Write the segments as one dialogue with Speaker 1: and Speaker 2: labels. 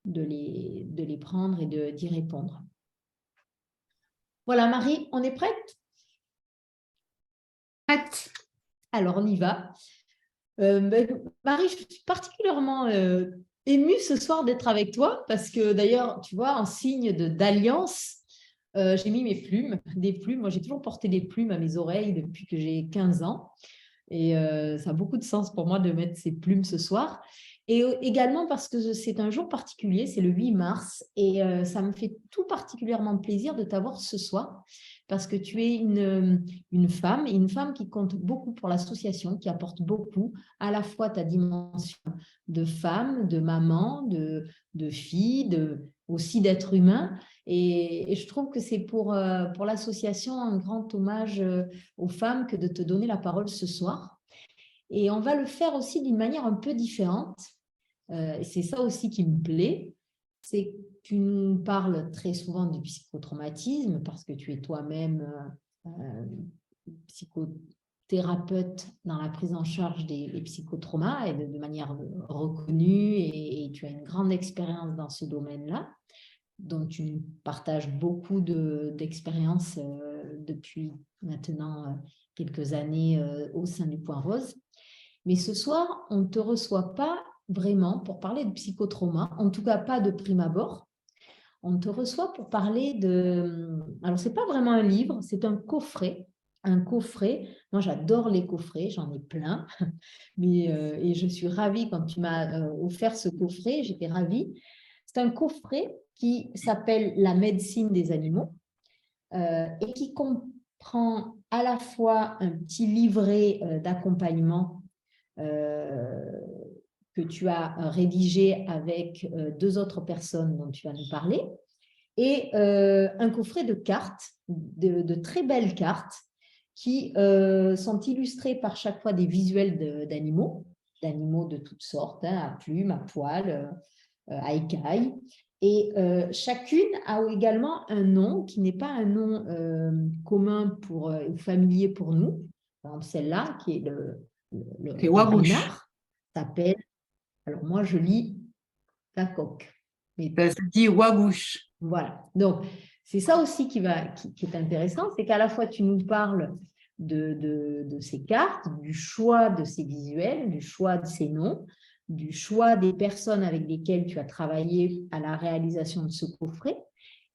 Speaker 1: de les prendre et d'y répondre. Voilà, Marie, on est prête?
Speaker 2: Prête.
Speaker 1: Alors, on y va. Marie, je suis particulièrement émue ce soir d'être avec toi parce que d'ailleurs, tu vois, en signe d'alliance, j'ai mis mes plumes, des plumes. Moi, j'ai toujours porté des plumes à mes oreilles depuis que j'ai 15 ans. Et ça a beaucoup de sens pour moi de mettre ces plumes ce soir. Et également parce que c'est un jour particulier, c'est le 8 mars. Et ça me fait tout particulièrement plaisir de t'avoir ce soir parce que tu es une femme qui compte beaucoup pour l'association, qui apporte beaucoup, à la fois ta dimension de femme, de maman, de fille, aussi d'être humain. Et je trouve que c'est pour l'association un grand hommage aux femmes que de te donner la parole ce soir. Et on va le faire aussi d'une manière un peu différente. C'est ça aussi qui me plaît. C'est que tu nous parles très souvent du psychotraumatisme parce que tu es toi-même psychothérapeute dans la prise en charge des psychotraumas et de manière reconnue et tu as une grande expérience dans ce domaine-là. Donc, tu partages beaucoup d'expériences depuis maintenant quelques années au sein du Point Rose. Mais ce soir, on ne te reçoit pas vraiment pour parler de psychotrauma, en tout cas pas de prime abord. On te reçoit pour parler de... Alors, ce n'est pas vraiment un livre, c'est un coffret. Un coffret, moi j'adore les coffrets, j'en ai plein. Et je suis ravie quand tu m'as offert ce coffret, j'étais ravie. C'est un coffret qui s'appelle La médecine des animaux et qui comprend à la fois un petit livret d'accompagnement que tu as rédigé avec 2 autres personnes dont tu vas nous parler et un coffret de cartes, de très belles cartes qui sont illustrées par chaque fois des visuels d'animaux de toutes sortes, hein, à plumes, à poils, à écailles. Et chacune a également un nom qui n'est pas un nom commun ou familier pour nous. Par exemple, celle-là, qui est le renard, s'appelle, alors moi je lis la coque.
Speaker 2: Mais ça se dit Wagouche.
Speaker 1: Voilà. Donc, c'est ça aussi qui est intéressant, c'est qu'à la fois tu nous parles de ces cartes, du choix de ces visuels, du choix de ces noms, du choix des personnes avec lesquelles tu as travaillé à la réalisation de ce coffret,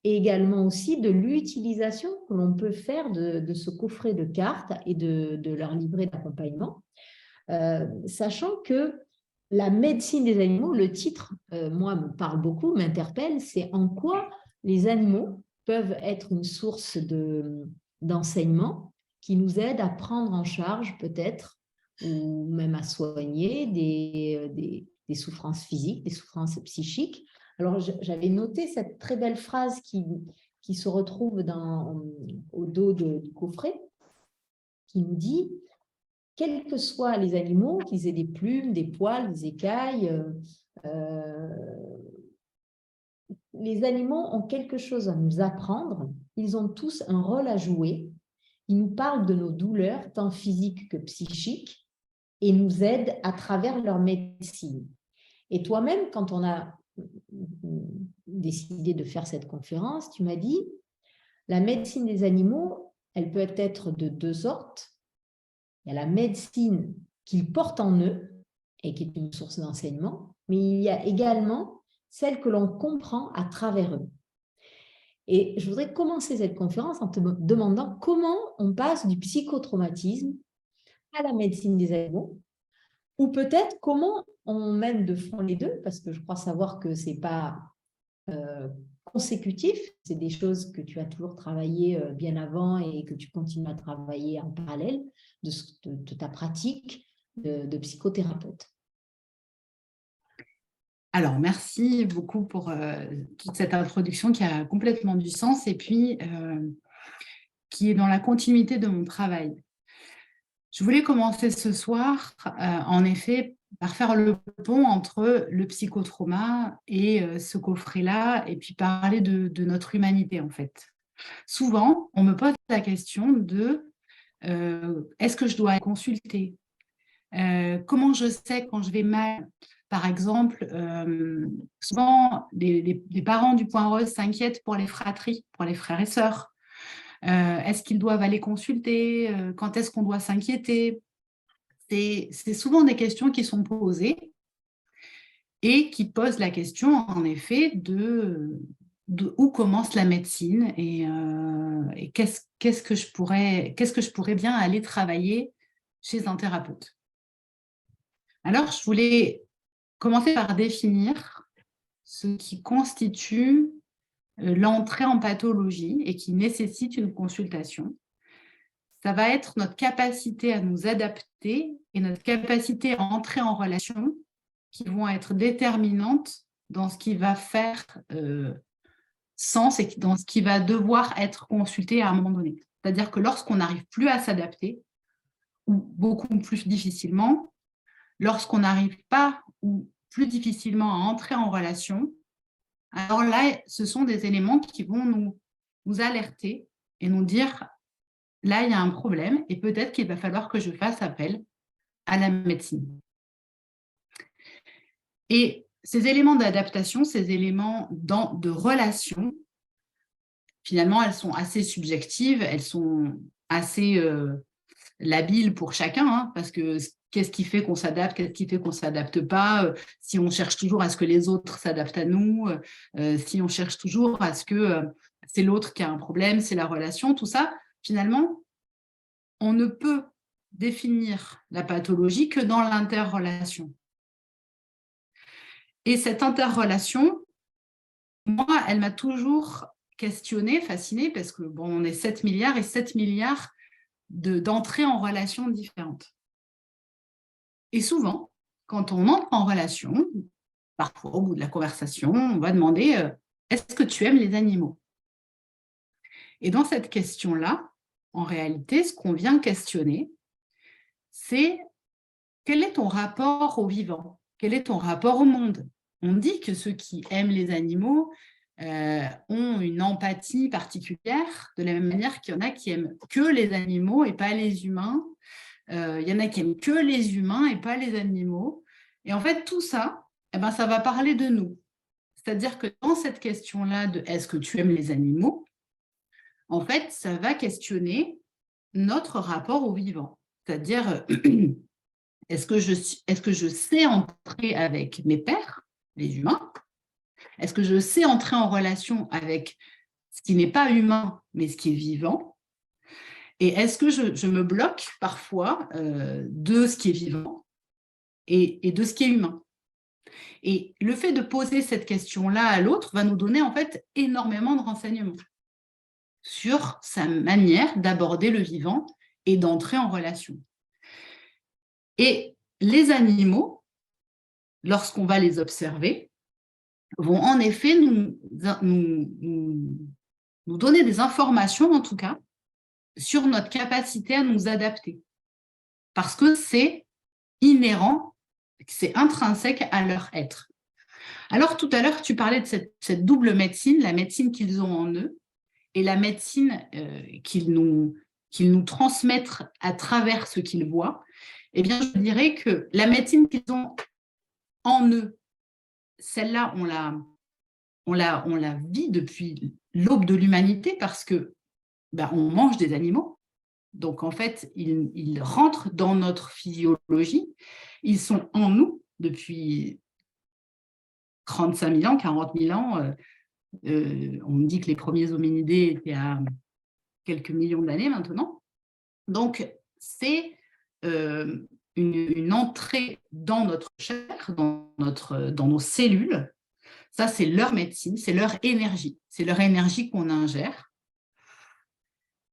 Speaker 1: et également aussi de l'utilisation que l'on peut faire de ce coffret de cartes et de leur livret d'accompagnement, sachant que la médecine des animaux, le titre, moi, me parle beaucoup, m'interpelle, c'est en quoi les animaux peuvent être une source d'enseignement qui nous aide à prendre en charge peut-être ou même à soigner des souffrances physiques, des souffrances psychiques. Alors, j'avais noté cette très belle phrase qui se retrouve au dos du coffret, qui nous dit « Quels que soient les animaux, qu'ils aient des plumes, des poils, des écailles, les animaux ont quelque chose à nous apprendre, ils ont tous un rôle à jouer, ils nous parlent de nos douleurs, tant physiques que psychiques, et nous aident à travers leur médecine. » Et toi-même, quand on a décidé de faire cette conférence, tu m'as dit, la médecine des animaux, elle peut être de 2 sortes. Il y a la médecine qu'ils portent en eux et qui est une source d'enseignement, mais il y a également celle que l'on comprend à travers eux. Et je voudrais commencer cette conférence en te demandant comment on passe du psychotraumatisme à la médecine des animaux, ou peut-être comment on mène de front les deux, parce que je crois savoir que ce n'est pas consécutif, c'est des choses que tu as toujours travaillé bien avant et que tu continues à travailler en parallèle de ta pratique de psychothérapeute.
Speaker 2: Alors, merci beaucoup pour toute cette introduction qui a complètement du sens et puis qui est dans la continuité de mon travail. Je voulais commencer ce soir, en effet, par faire le pont entre le psychotrauma et ce coffret-là, et puis parler de notre humanité, en fait. Souvent, on me pose la question de est-ce que je dois consulter? Comment je sais quand je vais mal? Par exemple, souvent, les parents du Point Rose s'inquiètent pour les fratries, pour les frères et sœurs. Est-ce qu'ils doivent aller consulter? Quand est-ce qu'on doit s'inquiéter? C'est souvent des questions qui sont posées et qui posent la question, en effet, de où commence la médecine et qu'est-ce que je pourrais bien aller travailler chez un thérapeute. Alors, je voulais commencer par définir ce qui constitue l'entrée en pathologie et qui nécessite une consultation. Ça va être notre capacité à nous adapter et notre capacité à entrer en relation qui vont être déterminantes dans ce qui va faire sens et dans ce qui va devoir être consulté à un moment donné. C'est-à-dire que lorsqu'on n'arrive plus à s'adapter, ou beaucoup plus difficilement, lorsqu'on n'arrive pas ou plus difficilement à entrer en relation, alors là, ce sont des éléments qui vont nous alerter et nous dire, là, il y a un problème et peut-être qu'il va falloir que je fasse appel à la médecine. Et ces éléments d'adaptation, ces éléments de relation, finalement, elles sont assez subjectives, elles sont assez labiles pour chacun, hein, parce que qu'est-ce qui fait qu'on s'adapte, qu'est-ce qui fait qu'on ne s'adapte pas, si on cherche toujours à ce que les autres s'adaptent à nous, si on cherche toujours à ce que c'est l'autre qui a un problème, c'est la relation, tout ça, finalement, on ne peut définir la pathologie que dans l'interrelation. Et cette interrelation, moi, elle m'a toujours questionnée, fascinée, parce que bon, on est 7 milliards et 7 milliards d'entrées en relation différentes. Et souvent, quand on entre en relation, parfois au bout de la conversation, on va demander est-ce que tu aimes les animaux? Et dans cette question-là, en réalité, ce qu'on vient questionner, c'est quel est ton rapport au vivant? Quel est ton rapport au monde? On dit que ceux qui aiment les animaux ont une empathie particulière, de la même manière qu'il y en a qui aiment que les animaux et pas les humains. Il y en a qui aiment que les humains et pas les animaux. Et en fait, tout ça, eh ben, ça va parler de nous. C'est-à-dire que dans cette question-là de est-ce que tu aimes les animaux, en fait, ça va questionner notre rapport au vivant. C'est-à-dire, est-ce que je sais entrer avec mes pairs, les humains? Est-ce que je sais entrer en relation avec ce qui n'est pas humain, mais ce qui est vivant? Et est-ce que je me bloque parfois de ce qui est vivant et de ce qui est humain? Et le fait de poser cette question-là à l'autre va nous donner en fait énormément de renseignements sur sa manière d'aborder le vivant et d'entrer en relation. Et les animaux, lorsqu'on va les observer, vont en effet nous donner des informations, en tout cas, sur notre capacité à nous adapter. Parce que c'est inhérent, c'est intrinsèque à leur être. Alors, tout à l'heure, tu parlais de cette double médecine, la médecine qu'ils ont en eux et la médecine qu'ils nous transmettent à travers ce qu'ils voient. Eh bien, je dirais que la médecine qu'ils ont en eux, celle-là, on la vit depuis l'aube de l'humanité parce que on mange des animaux. Donc, en fait, ils rentrent dans notre physiologie. Ils sont en nous depuis 35 000 ans, 40 000 ans. On me dit que les premiers hominidés étaient à quelques millions d'années maintenant. Donc, c'est une entrée dans notre chair, dans nos cellules. Ça, c'est leur médecine, c'est leur énergie. C'est leur énergie qu'on ingère.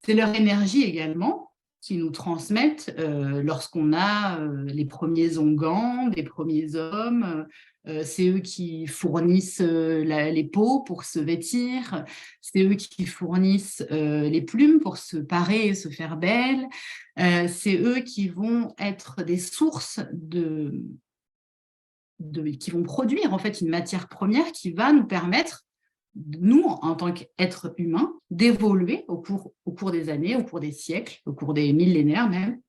Speaker 2: C'est leur énergie également qui nous transmettent lorsqu'on a les premiers onguents, les premiers hommes. C'est eux qui fournissent les peaux pour se vêtir. C'est eux qui fournissent les plumes pour se parer et se faire belle. C'est eux qui vont être des sources qui vont produire en fait une matière première qui va nous permettre, nous, en tant qu'êtres humains, d'évoluer au cours des années, au cours des siècles, au cours des millénaires même.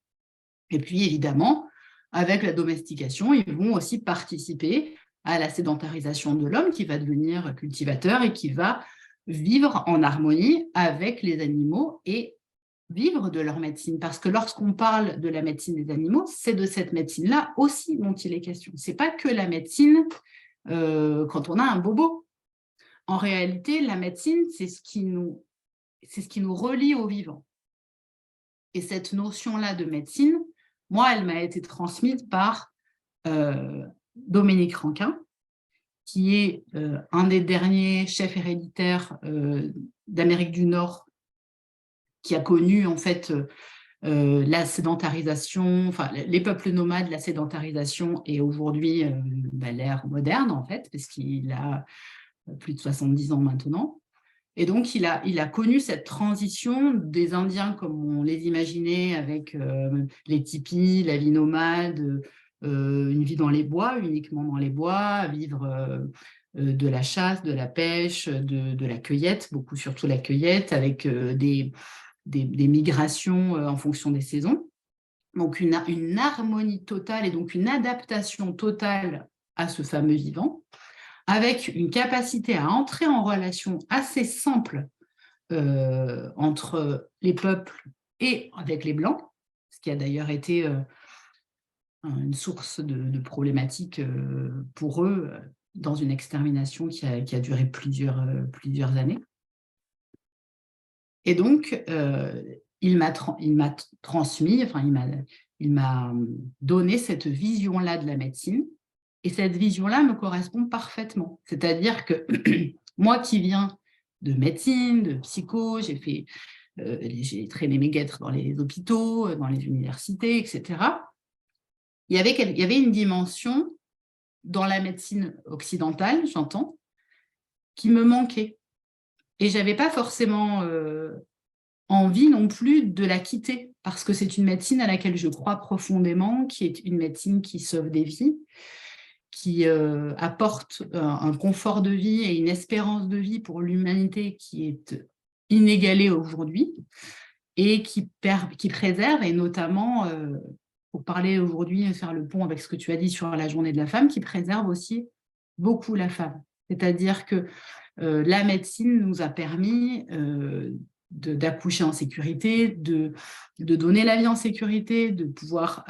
Speaker 2: Et puis, évidemment, avec la domestication, ils vont aussi participer à la sédentarisation de l'homme qui va devenir cultivateur et qui va vivre en harmonie avec les animaux et vivre de leur médecine. Parce que lorsqu'on parle de la médecine des animaux, c'est de cette médecine-là aussi dont il est question. Ce n'est pas que la médecine quand on a un bobo. En réalité, la médecine, c'est ce qui nous relie au vivant. Et cette notion-là de médecine, moi, elle m'a été transmise par Dominique Rankin, qui est un des derniers chefs héréditaires d'Amérique du Nord, qui a connu en fait la sédentarisation, enfin les peuples nomades, la sédentarisation et aujourd'hui l'ère moderne en fait, parce qu'il a plus de 70 ans maintenant. Et donc, il a connu cette transition des Indiens comme on les imaginait avec les tipis, la vie nomade, une vie dans les bois, uniquement dans les bois, vivre de la chasse, de la pêche, de la cueillette, beaucoup surtout la cueillette, avec des migrations en fonction des saisons. Donc, une harmonie totale et donc une adaptation totale à ce fameux vivant, avec une capacité à entrer en relation assez simple entre les peuples et avec les Blancs, ce qui a d'ailleurs été une source de problématiques pour eux dans une extermination qui a duré plusieurs années. Et donc, il m'a transmis, enfin, il m'a donné cette vision-là de la médecine. Et cette vision-là me correspond parfaitement. C'est-à-dire que moi qui viens de médecine, de psycho, j'ai traîné mes guêtres dans les hôpitaux, dans les universités, etc. Il y avait une dimension dans la médecine occidentale, j'entends, qui me manquait. Et je n'avais pas forcément envie non plus de la quitter, parce que c'est une médecine à laquelle je crois profondément, qui est une médecine qui sauve des vies, qui apporte un confort de vie et une espérance de vie pour l'humanité qui est inégalée aujourd'hui et qui préserve, et notamment, pour parler aujourd'hui, faire le pont avec ce que tu as dit sur la journée de la femme, qui préserve aussi beaucoup la femme. C'est-à-dire que la médecine nous a permis d'accoucher en sécurité, de donner la vie en sécurité, de pouvoir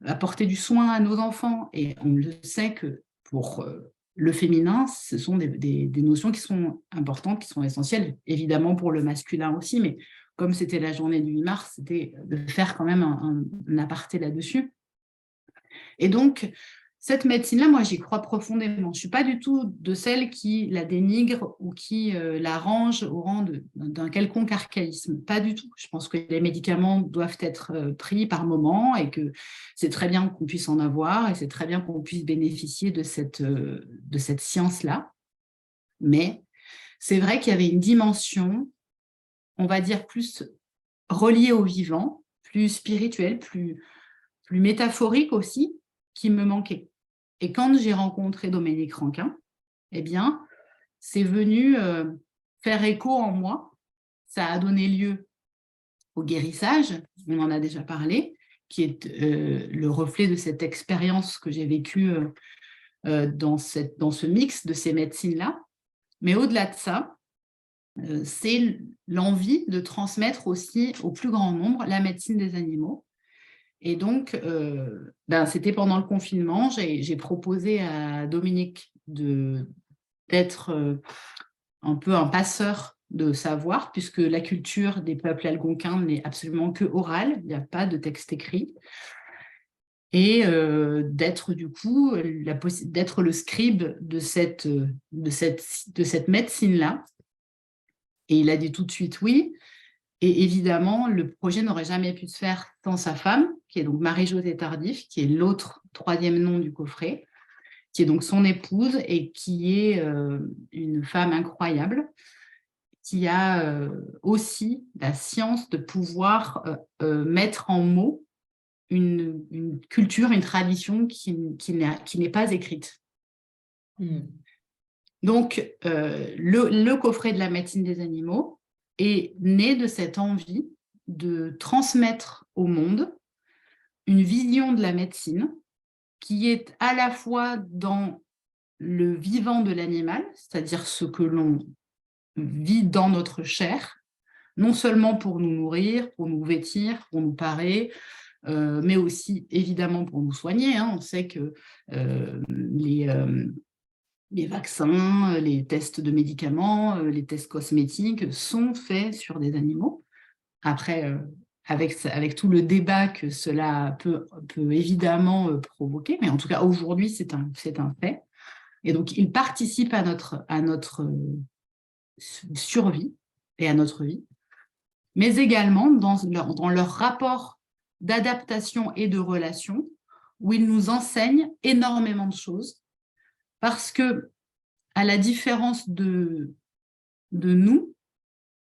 Speaker 2: apporter du soin à nos enfants. Et on le sait que pour le féminin, ce sont des notions qui sont importantes, qui sont essentielles, évidemment pour le masculin aussi, mais comme c'était la journée du 8 mars, c'était de faire quand même un aparté là-dessus. Et donc, cette médecine-là, moi, j'y crois profondément. Je ne suis pas du tout de celle qui la dénigre ou qui la range au rang d'un quelconque archaïsme. Pas du tout. Je pense que les médicaments doivent être pris par moment et que c'est très bien qu'on puisse en avoir et c'est très bien qu'on puisse bénéficier de cette science-là. Mais c'est vrai qu'il y avait une dimension, on va dire, plus reliée au vivant, plus spirituelle, plus métaphorique aussi, qui me manquait. Et quand j'ai rencontré Dominique Rankin, eh bien, c'est venu faire écho en moi. Ça a donné lieu au guérissage, on en a déjà parlé, qui est le reflet de cette expérience que j'ai vécue dans ce mix de ces médecines-là. Mais au-delà de ça, c'est l'envie de transmettre aussi au plus grand nombre la médecine des animaux. Et donc, c'était pendant le confinement, j'ai proposé à Dominique d'être un peu un passeur de savoir, puisque la culture des peuples algonquins n'est absolument que orale, il n'y a pas de texte écrit. Et d'être du coup, d'être le scribe de cette médecine-là. Et il a dit tout de suite oui. Et évidemment, le projet n'aurait jamais pu se faire sans sa femme, qui est donc Marie-Josée Tardif, qui est l'autre troisième nom du coffret, qui est donc son épouse et qui est une femme incroyable, qui a aussi la science de pouvoir mettre en mots une culture, une tradition qui n'est pas écrite. Donc, le coffret de la médecine des animaux est né de cette envie de transmettre au monde une vision de la médecine qui est à la fois dans le vivant de l'animal, c'est-à-dire ce que l'on vit dans notre chair, non seulement pour nous nourrir, pour nous vêtir, pour nous parer, mais aussi évidemment pour nous soigner. On sait que les vaccins, les tests de médicaments, les tests cosmétiques sont faits sur des animaux. Après, avec tout le débat que cela peut évidemment provoquer, mais en tout cas aujourd'hui c'est un fait. Et donc il participe à notre survie et à notre vie, mais également dans leur rapport d'adaptation et de relation, où ils nous enseignent énormément de choses, parce que, à la différence de nous,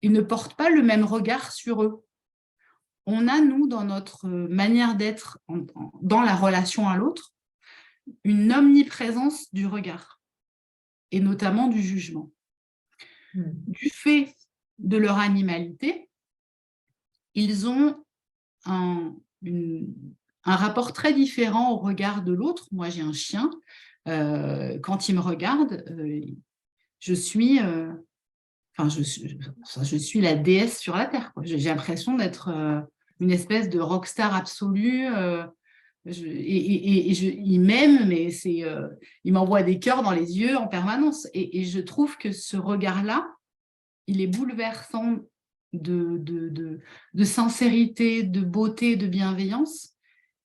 Speaker 2: ils ne portent pas le même regard sur eux. On a, nous, dans notre manière d'être, dans la relation à l'autre, une omniprésence du regard, et notamment du jugement. Du fait de leur animalité, ils ont un rapport très différent au regard de l'autre. Moi, j'ai un chien. Quand il me regarde, je suis la déesse sur la terre, quoi. J'ai l'impression d'être une espèce de rockstar absolue. Il m'aime, mais il m'envoie des cœurs dans les yeux en permanence. Et je trouve que ce regard-là, il est bouleversant de sincérité, de beauté, de bienveillance,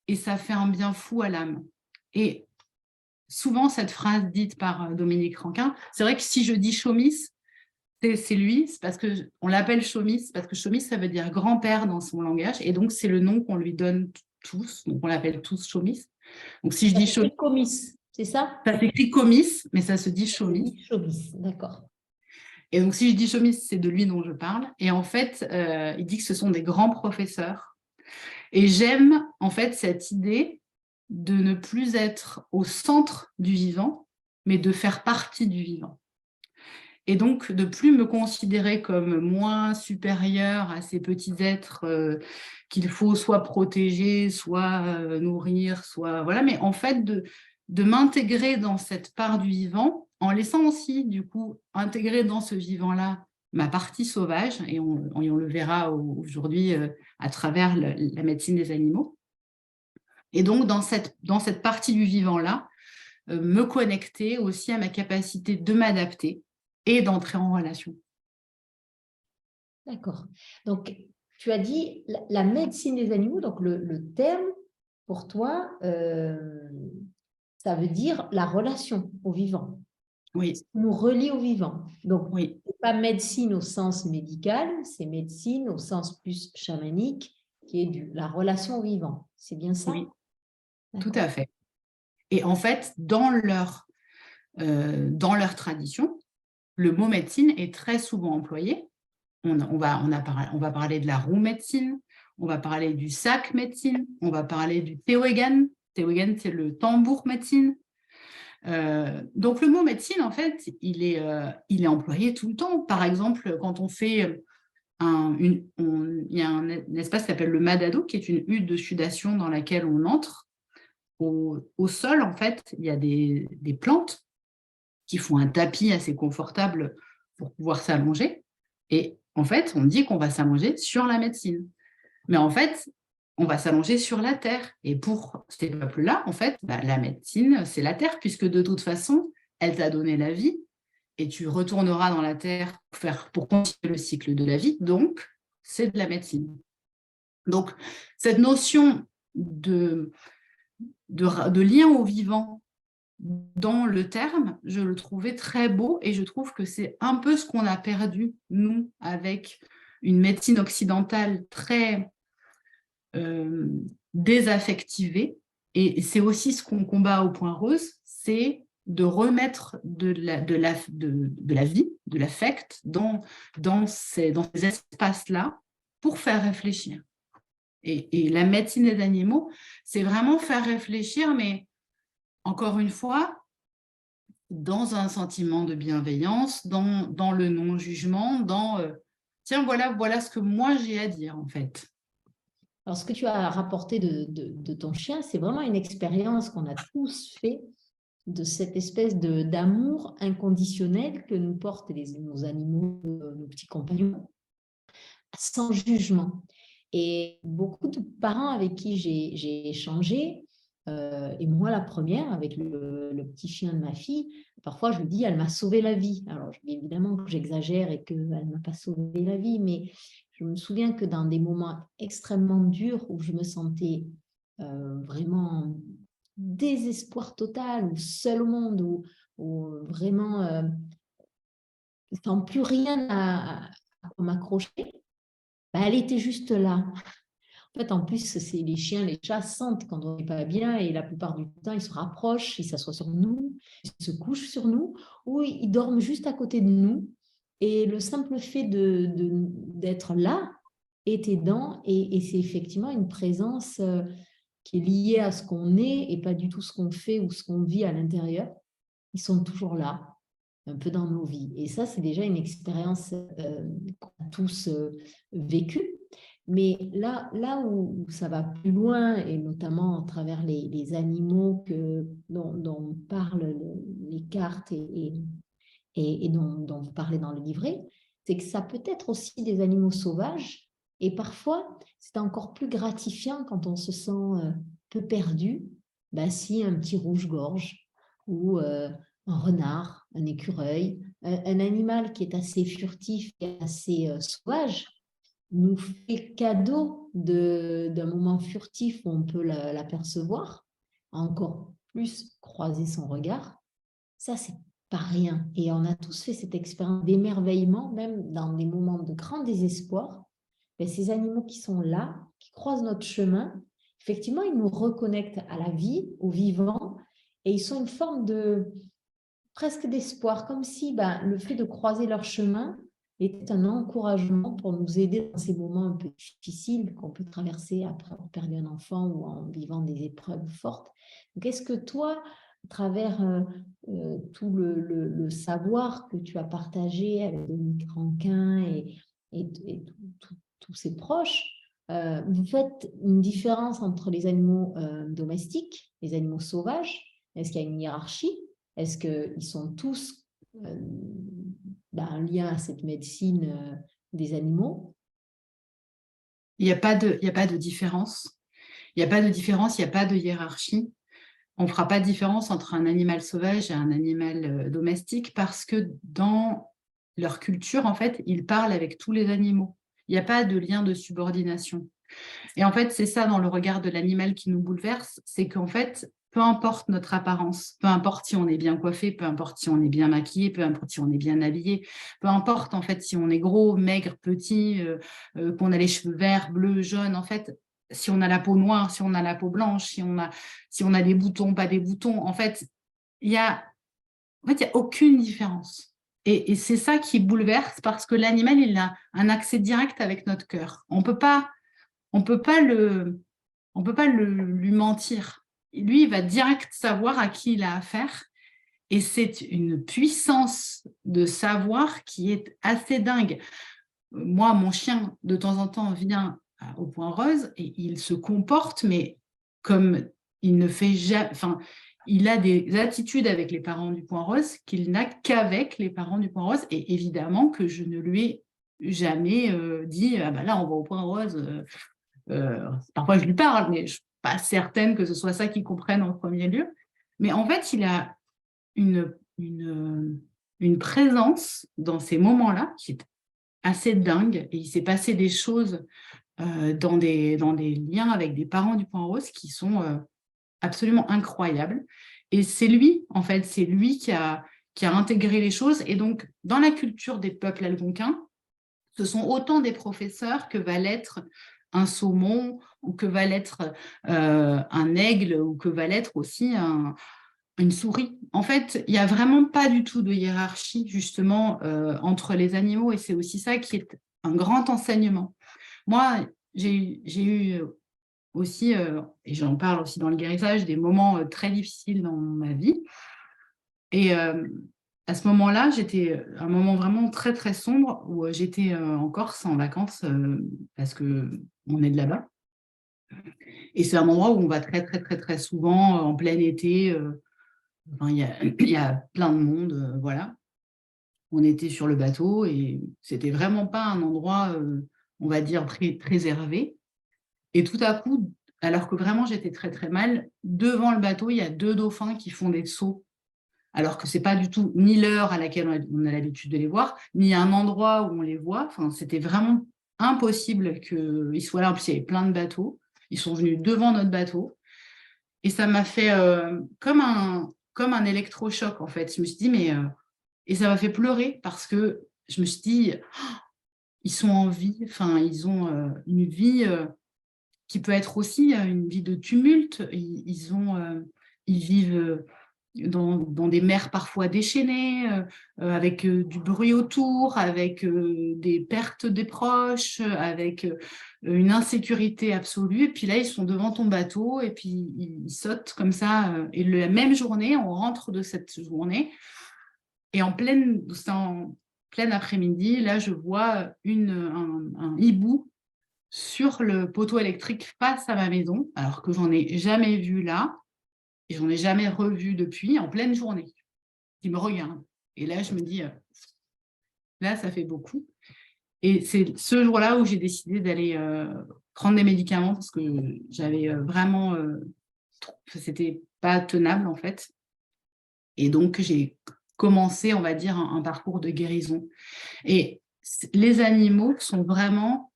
Speaker 2: et ça fait un bien fou à l'âme. Et souvent, cette phrase dite par Dominique Rankin, c'est vrai que si je dis Chaumis, c'est lui, c'est parce qu'on l'appelle Chaumis, parce que Chaumis, ça veut dire grand-père dans son langage, et donc c'est le nom qu'on lui donne tous, donc on l'appelle tous Chaumis. Donc si je dis Chaumis,
Speaker 1: Comis, c'est ça?
Speaker 2: ça s'écrit Comis, mais ça se dit Chaumis.
Speaker 1: Chaumis, d'accord.
Speaker 2: Et donc si je dis Chaumis, c'est de lui dont je parle. Et en fait, il dit que ce sont des grands professeurs. Et j'aime en fait cette idée de ne plus être au centre du vivant, mais de faire partie du vivant. Et donc, de plus me considérer comme moins supérieure à ces petits êtres qu'il faut soit protéger, soit nourrir, soit... Voilà, mais en fait, de m'intégrer dans cette part du vivant, en laissant aussi, du coup, intégrer dans ce vivant-là ma partie sauvage, et on le verra aujourd'hui à travers la médecine des animaux. Et donc, dans cette partie du vivant-là, me connecter aussi à ma capacité de m'adapter et d'entrer en relation.
Speaker 1: D'accord. Donc, tu as dit la médecine des animaux, donc le terme, pour toi, ça veut dire la relation au vivant.
Speaker 2: Oui.
Speaker 1: Nous relie au vivant. Donc,
Speaker 2: oui.
Speaker 1: Ce n'est pas médecine au sens médical, c'est médecine au sens plus chamanique, qui est la relation au vivant. C'est bien ça?
Speaker 2: Oui, tout à fait. Et en fait, dans leur tradition, le mot médecine est très souvent employé. On va parler de la roue médecine, on va parler du sac médecine, on va parler du teoegan. Teoegan, c'est le tambour médecine. Donc, le mot médecine, en fait, il est employé tout le temps. Par exemple, quand on fait il y a un espace qui s'appelle le madado, qui est une hutte de sudation dans laquelle on entre. Au sol, en fait, il y a des plantes qui font un tapis assez confortable pour pouvoir s'allonger. Et en fait, on dit qu'on va s'allonger sur la médecine. Mais en fait, on va s'allonger sur la terre. Et pour ces peuples-là, en fait, la médecine, c'est la terre, puisque de toute façon, elle t'a donné la vie et tu retourneras dans la terre pour continuer le cycle de la vie. Donc, c'est de la médecine. Donc, cette notion de lien au vivant dans le terme, je le trouvais très beau, et je trouve que c'est un peu ce qu'on a perdu, nous, avec une médecine occidentale très désaffectivée. Et c'est aussi ce qu'on combat au Point Rose, c'est de remettre de la vie, de l'affect dans ces espaces-là pour faire réfléchir. Et la médecine des animaux, c'est vraiment faire réfléchir, mais encore une fois, dans un sentiment de bienveillance, dans le non-jugement, tiens, voilà ce que moi j'ai à dire, en fait.
Speaker 1: Alors, ce que tu as rapporté de ton chien, c'est vraiment une expérience qu'on a tous fait de cette espèce d'amour inconditionnel que nous portent nos animaux, nos petits compagnons, sans jugement. Et beaucoup de parents avec qui j'ai échangé, et moi la première, avec le petit chien de ma fille, parfois je me dis, elle m'a sauvé la vie. Alors évidemment que j'exagère et qu'elle ne m'a pas sauvé la vie, mais je me souviens que dans des moments extrêmement durs où je me sentais vraiment désespoir total, ou seul au monde, où vraiment sans plus rien à m'accrocher, bah, elle était juste là. En fait, en plus, c'est les chiens, les chats sentent quand on n'est pas bien et la plupart du temps, ils se rapprochent, ils s'assoient sur nous, ils se couchent sur nous ou ils dorment juste à côté de nous. Et le simple fait d'être là est aidant et c'est effectivement une présence qui est liée à ce qu'on est et pas du tout ce qu'on fait ou ce qu'on vit à l'intérieur. Ils sont toujours là, un peu dans nos vies. Et ça, c'est déjà une expérience qu'on a tous vécue. Mais là où ça va plus loin, et notamment à travers les animaux dont parlent les cartes et dont vous parlez dans le livret, c'est que ça peut être aussi des animaux sauvages. Et parfois, c'est encore plus gratifiant quand on se sent peu perdu, ben, si un petit rouge-gorge ou un renard, un écureuil, un animal qui est assez furtif et assez sauvage, nous fait cadeau d'un moment furtif où on peut l'apercevoir, encore plus croiser son regard, ça, c'est pas rien. Et on a tous fait cette expérience d'émerveillement, même dans des moments de grand désespoir. Mais ces animaux qui sont là, qui croisent notre chemin, effectivement, ils nous reconnectent à la vie, au vivant, et ils sont une forme de presque d'espoir, comme si le fait de croiser leur chemin était un encouragement pour nous aider dans ces moments un peu difficiles qu'on peut traverser après avoir perdu un enfant ou en vivant des épreuves fortes. Donc, est-ce que toi, à travers tout le savoir que tu as partagé avec Dominique Rankin et tous ses proches, vous faites une différence entre les animaux domestiques, les animaux sauvages? Est-ce qu'il y a une hiérarchie? Est-ce qu'ils sont tous en lien à cette médecine des animaux?
Speaker 2: Il n'y a pas de différence. Il n'y a pas de différence, il n'y a pas de hiérarchie. On ne fera pas de différence entre un animal sauvage et un animal domestique parce que dans leur culture, en fait, ils parlent avec tous les animaux. Il n'y a pas de lien de subordination. Et en fait, c'est ça dans le regard de l'animal qui nous bouleverse, c'est qu'en fait, peu importe notre apparence, peu importe si on est bien coiffé, peu importe si on est bien maquillé, peu importe si on est bien habillé, peu importe en fait si on est gros, maigre, petit, qu'on a les cheveux verts, bleus, jaunes, en fait, si on a la peau noire, si on a la peau blanche, si on a des boutons, pas des boutons, en fait, il y a aucune différence. Et c'est ça qui bouleverse parce que l'animal, il a un accès direct avec notre cœur. On peut pas lui mentir. Lui, il va direct savoir à qui il a affaire. Et c'est une puissance de savoir qui est assez dingue. Moi, mon chien, de temps en temps, vient au Point Rose et il se comporte, mais comme il ne fait jamais... Enfin, il a des attitudes avec les parents du Point Rose qu'il n'a qu'avec les parents du Point Rose. Et évidemment que je ne lui ai jamais dit ah ben là, on va au Point Rose. Parfois, je lui parle, mais je ne suis pas certaine que ce soit ça qu'il comprenne en premier lieu. Mais en fait, il a une présence dans ces moments-là qui est assez dingue. Et il s'est passé des choses dans des liens avec des parents du Point Rose qui sont absolument incroyables. Et c'est lui, en fait, c'est lui qui a intégré les choses. Et donc, dans la culture des peuples algonquins, ce sont autant des professeurs que va l'être un saumon ou que va l'être un aigle ou que va l'être aussi une souris. En fait, il n'y a vraiment pas du tout de hiérarchie justement entre les animaux et c'est aussi ça qui est un grand enseignement. Moi, j'ai eu aussi, et j'en parle aussi dans le guérissage, des moments très difficiles dans ma vie. Et à ce moment-là, j'étais un moment vraiment très, très sombre où j'étais en Corse en vacances parce qu'on est de là-bas. Et c'est un endroit où on va très, très, très, très souvent en plein été. Enfin, il y a plein de monde, voilà. On était sur le bateau et c'était vraiment pas un endroit, on va dire, préservé. Et tout à coup, alors que vraiment j'étais très, très mal, devant le bateau, il y a 2 dauphins qui font des sauts, alors que c'est pas du tout ni l'heure à laquelle on a l'habitude de les voir, ni un endroit où on les voit. Enfin, c'était vraiment impossible qu'ils soient là. En plus, il y avait plein de bateaux. Ils sont venus devant notre bateau. Et ça m'a fait comme un électrochoc, en fait. Je me suis dit, mais... et ça m'a fait pleurer parce que je me suis dit, ils sont en vie. Enfin, ils ont une vie qui peut être aussi une vie de tumulte. Ils vivent dans des mers parfois déchaînées, avec du bruit autour, avec des pertes des proches, avec une insécurité absolue. Et puis là, ils sont devant ton bateau et puis ils sautent comme ça. Et la même journée, on rentre de cette journée et c'est en plein après-midi, là, je vois un hibou sur le poteau électrique face à ma maison, alors que j'en ai jamais vu là. Et j'en ai jamais revu depuis, en pleine journée. Il me regarde. Et là, je me dis, là, ça fait beaucoup. Et c'est ce jour-là où j'ai décidé d'aller prendre des médicaments parce que j'avais vraiment... c'était pas tenable, en fait. Et donc, j'ai commencé, on va dire, un parcours de guérison. Et les animaux sont vraiment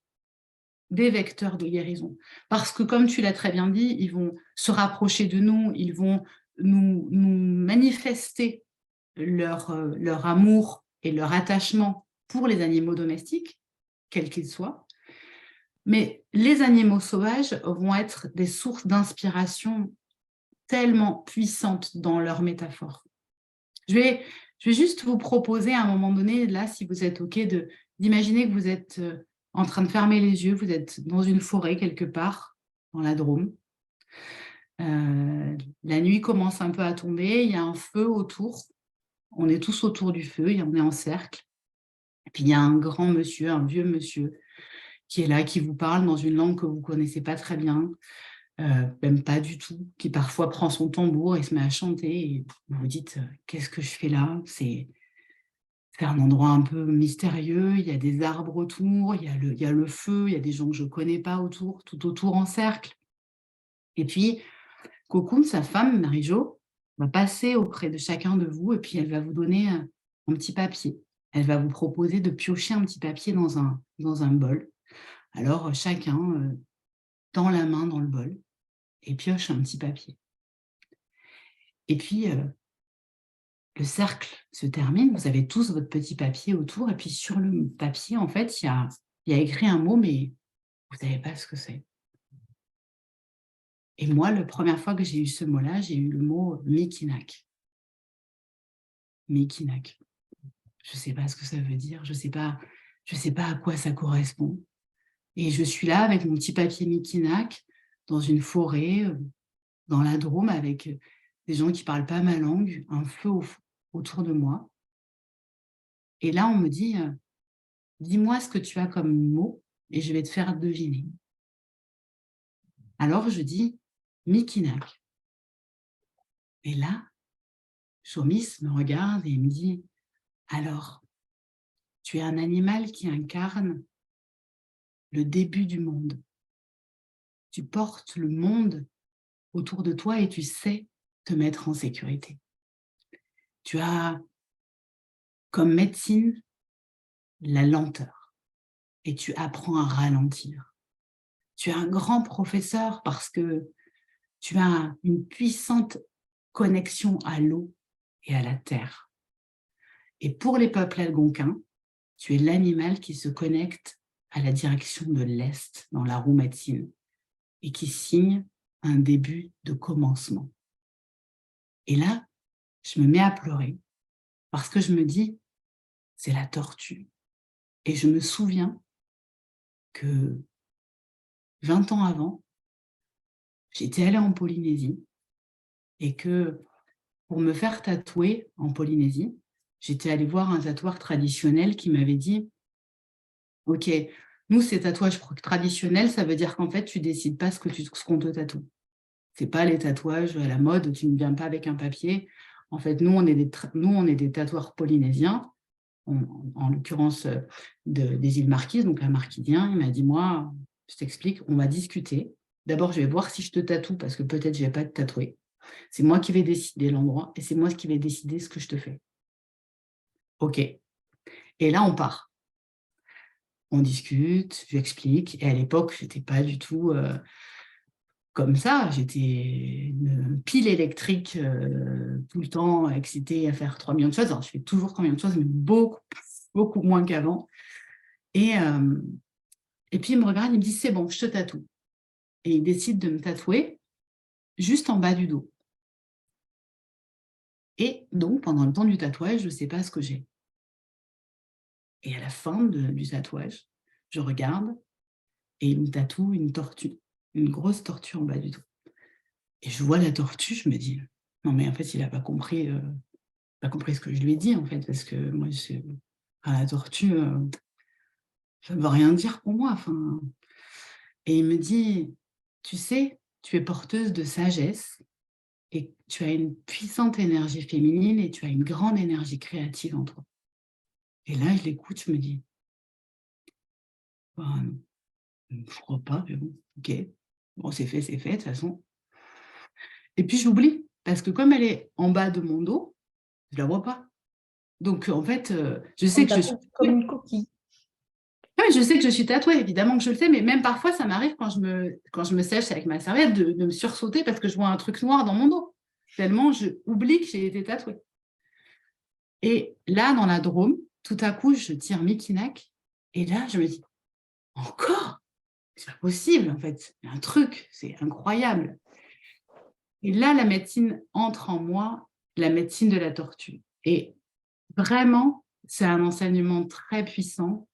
Speaker 2: des vecteurs de guérison. Parce que, comme tu l'as très bien dit, ils vont se rapprocher de nous, ils vont nous manifester leur amour et leur attachement pour les animaux domestiques, quels qu'ils soient. Mais les animaux sauvages vont être des sources d'inspiration tellement puissantes dans leur métaphore. Je vais juste vous proposer à un moment donné, là, si vous êtes OK, d'imaginer que vous êtes en train de fermer les yeux, vous êtes dans une forêt quelque part, dans la Drôme. La nuit commence un peu à tomber, il y a un feu autour, on est tous autour du feu, on est en cercle. Et puis il y a un grand monsieur, un vieux monsieur, qui est là, qui vous parle dans une langue que vous ne connaissez pas très bien, même pas du tout, qui parfois prend son tambour et se met à chanter. Et vous vous dites, qu'est-ce que je fais là ? C'est un endroit un peu mystérieux, il y a des arbres autour, il y a le feu, il y a des gens que je ne connais pas autour, tout autour en cercle. Et puis, Cocoon, sa femme, Marie-Jo, va passer auprès de chacun de vous et puis elle va vous donner un petit papier. Elle va vous proposer de piocher un petit papier dans un bol. Alors, chacun tend la main dans le bol et pioche un petit papier. Et puis, le cercle se termine, vous avez tous votre petit papier autour, et puis sur le papier, en fait, il y a écrit un mot, mais vous ne savez pas ce que c'est. Et moi, la première fois que j'ai eu ce mot-là, j'ai eu le mot Mikinak. Mikinak. Je ne sais pas ce que ça veut dire, je ne sais pas à quoi ça correspond. Et je suis là avec mon petit papier Mikinak, dans une forêt, dans la Drôme, avec des gens qui ne parlent pas ma langue, un feu autour de moi. Et là, on me dit, dis-moi ce que tu as comme mot et je vais te faire deviner. Alors, je dis Mikinak. Et là, Chomis me regarde et il me dit, alors, tu es un animal qui incarne le début du monde. Tu portes le monde autour de toi et tu sais te mettre en sécurité. Tu as comme médecine la lenteur et tu apprends à ralentir. Tu es un grand professeur parce que tu as une puissante connexion à l'eau et à la terre. Et pour les peuples algonquins, tu es l'animal qui se connecte à la direction de l'Est dans la roue médecine et qui signe un début de commencement. Et là, je me mets à pleurer parce que je me dis, c'est la tortue. Et je me souviens que 20 ans avant, j'étais allée en Polynésie et que pour me faire tatouer en Polynésie, j'étais allée voir un tatoueur traditionnel qui m'avait dit « Ok, Nous, ces tatouages traditionnels, ça veut dire qu'en fait, tu décides pas ce qu'on te tatoue. C'est pas les tatouages à la mode, tu ne viens pas avec un papier. En fait, nous, on est des tatoueurs polynésiens, en l'occurrence des îles Marquises, donc un marquisien. Il m'a dit, moi, je t'explique, on va discuter. D'abord, je vais voir si je te tatoue, parce que peut-être je ne vais pas te tatouer. C'est moi qui vais décider l'endroit, et c'est moi qui vais décider ce que je te fais. OK. Et là, on part. On discute, je lui explique. Et à l'époque, je n'étais pas du tout comme ça. J'étais une pile électrique tout le temps, excitée à faire 3 millions de choses. Alors, je fais toujours 3 millions de choses, mais beaucoup, beaucoup moins qu'avant. Et puis, il me regarde, il me dit, c'est bon, je te tatoue. Et il décide de me tatouer juste en bas du dos. Et donc, pendant le temps du tatouage, je ne sais pas ce que j'ai. Et à la fin du tatouage, je regarde et il me tatoue une tortue, une grosse tortue en bas du dos. Et je vois la tortue, je me dis, non mais en fait, il n'a pas compris ce que je lui ai dit, en fait, parce que moi, la tortue, ça ne veut rien dire pour moi. Enfin. Et il me dit, tu sais, tu es porteuse de sagesse et tu as une puissante énergie féminine et tu as une grande énergie créative en toi. Et là, je l'écoute, je me dis, bah, je ne crois pas, mais bon, ok. Bon, c'est fait, de toute façon. Et puis, j'oublie, parce que comme elle est en bas de mon dos, je ne la vois pas. Donc, en fait, je sais que je suis...
Speaker 1: Comme une coquille.
Speaker 2: Oui, je sais que je suis tatouée, évidemment que je le sais, mais même parfois, ça m'arrive quand je me sèche avec ma serviette de me sursauter parce que je vois un truc noir dans mon dos. Tellement je oublie que j'ai été tatouée. Et là, dans la Drôme, tout à coup, je tire Mikinak et là, je me dis, encore? C'est pas possible, en fait. Il y a un truc, c'est incroyable. Et là, la médecine entre en moi, la médecine de la tortue. Et vraiment, c'est un enseignement très puissant.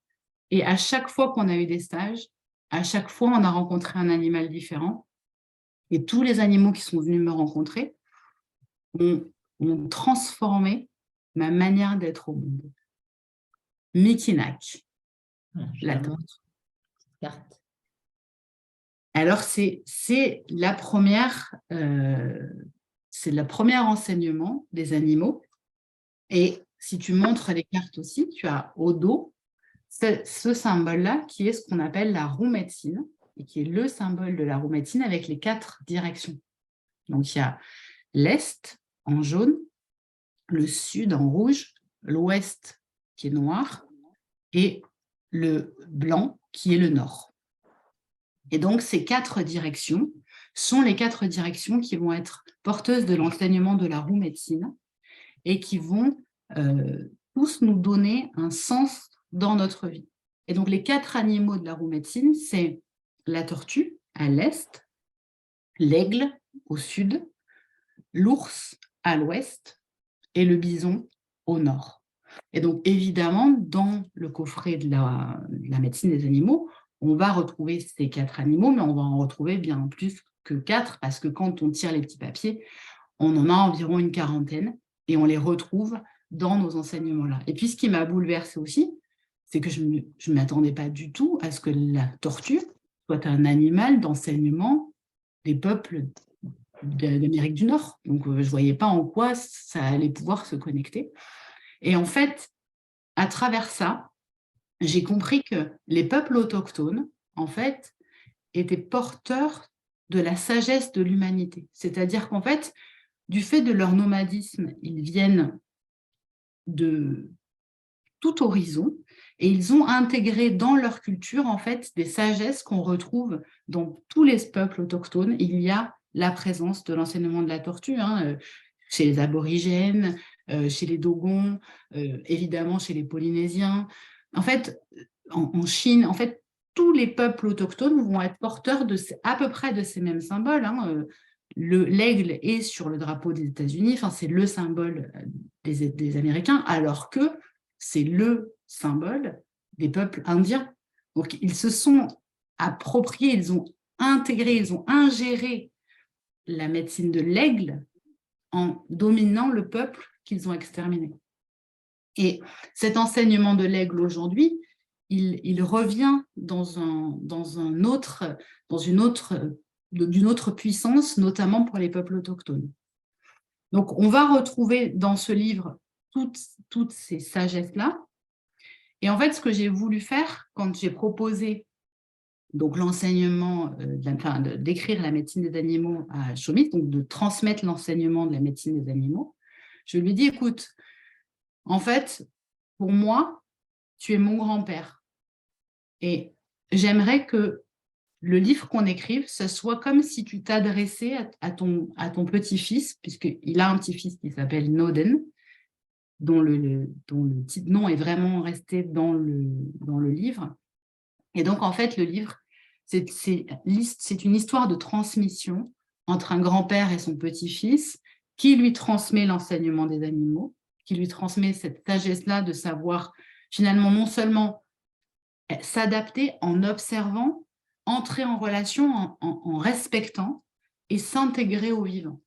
Speaker 2: Et à chaque fois qu'on a eu des stages, à chaque fois, on a rencontré un animal différent. Et tous les animaux qui sont venus me rencontrer ont transformé ma manière d'être au monde. Mikinak, la tortue.
Speaker 1: Carte.
Speaker 2: Alors, c'est la première enseignement des animaux. Et si tu montres les cartes aussi, tu as au dos ce symbole-là qui est ce qu'on appelle la roue médecine et qui est le symbole de la roue médecine avec les 4 directions. Donc, il y a l'Est en jaune, le Sud en rouge, l'Ouest qui est noir et le blanc qui est le Nord. Et donc, ces 4 directions sont les 4 directions qui vont être porteuses de l'enseignement de la roue médecine et qui vont tous nous donner un sens dans notre vie. Et donc, les 4 animaux de la roue médecine, c'est la tortue à l'est, l'aigle au sud, l'ours à l'ouest et le bison au nord. Et donc, évidemment, dans le coffret de la médecine des animaux, on va retrouver ces 4 animaux, mais on va en retrouver bien plus que 4, parce que quand on tire les petits papiers, on en a environ une 40aine, et on les retrouve dans nos enseignements-là. Et puis, ce qui m'a bouleversée aussi, c'est que je ne m'attendais pas du tout à ce que la tortue soit un animal d'enseignement des peuples d'Amérique du Nord. Donc, je ne voyais pas en quoi ça allait pouvoir se connecter. Et en fait, à travers ça, j'ai compris que les peuples autochtones, en fait, étaient porteurs de la sagesse de l'humanité. C'est-à-dire qu'en fait, du fait de leur nomadisme, ils viennent de tout horizon et ils ont intégré dans leur culture, en fait, des sagesses qu'on retrouve dans tous les peuples autochtones. Il y a la présence de l'enseignement de la tortue, chez les aborigènes, chez les Dogons, évidemment chez les Polynésiens. En fait, en Chine, en fait, tous les peuples autochtones vont être porteurs à peu près de ces mêmes symboles. L'aigle est sur le drapeau des États-Unis, c'est le symbole des Américains, alors que c'est le symbole des peuples indiens. Donc, ils se sont appropriés, ils ont intégré, ils ont ingéré la médecine de l'aigle en dominant le peuple qu'ils ont exterminé. Et cet enseignement de l'aigle aujourd'hui, il revient d'une autre puissance, notamment pour les peuples autochtones. Donc, on va retrouver dans ce livre toutes ces sagesses-là. Et en fait, ce que j'ai voulu faire quand j'ai proposé donc l'enseignement, d'écrire la médecine des animaux à Chomix, donc de transmettre l'enseignement de la médecine des animaux, je lui ai dit, écoute, en fait, pour moi, tu es mon grand-père. Et j'aimerais que le livre qu'on écrive, ce soit comme si tu t'adressais à ton petit-fils, puisqu'il a un petit-fils qui s'appelle Noden, dont le petit nom est vraiment resté dans le livre. Et donc, en fait, le livre, c'est une histoire de transmission entre un grand-père et son petit-fils qui lui transmet l'enseignement des animaux, qui lui transmet cette sagesse-là de savoir finalement non seulement s'adapter en observant, entrer en relation en respectant et s'intégrer au vivant.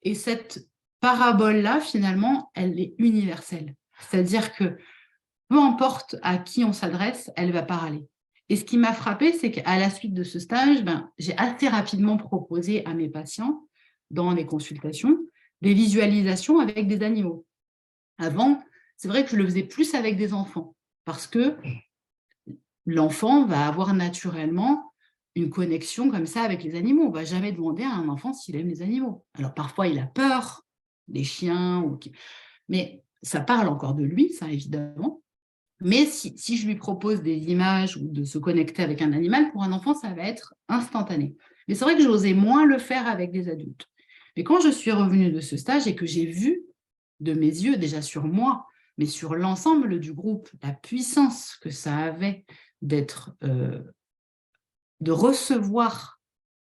Speaker 2: Et cette parabole-là, finalement, elle est universelle. C'est-à-dire que peu importe à qui on s'adresse, elle va parler. Et ce qui m'a frappée, c'est qu'à la suite de ce stage, j'ai assez rapidement proposé à mes patients, dans les consultations, des visualisations avec des animaux. Avant, c'est vrai que je le faisais plus avec des enfants, parce que l'enfant va avoir naturellement une connexion comme ça avec les animaux. On ne va jamais demander à un enfant s'il aime les animaux. Alors parfois, il a peur des chiens, mais ça parle encore de lui, ça évidemment. Mais si je lui propose des images ou de se connecter avec un animal, pour un enfant, ça va être instantané. Mais c'est vrai que j'osais moins le faire avec des adultes. Mais quand je suis revenue de ce stage et que j'ai vu de mes yeux, déjà sur moi, mais sur l'ensemble du groupe, la puissance que ça avait de recevoir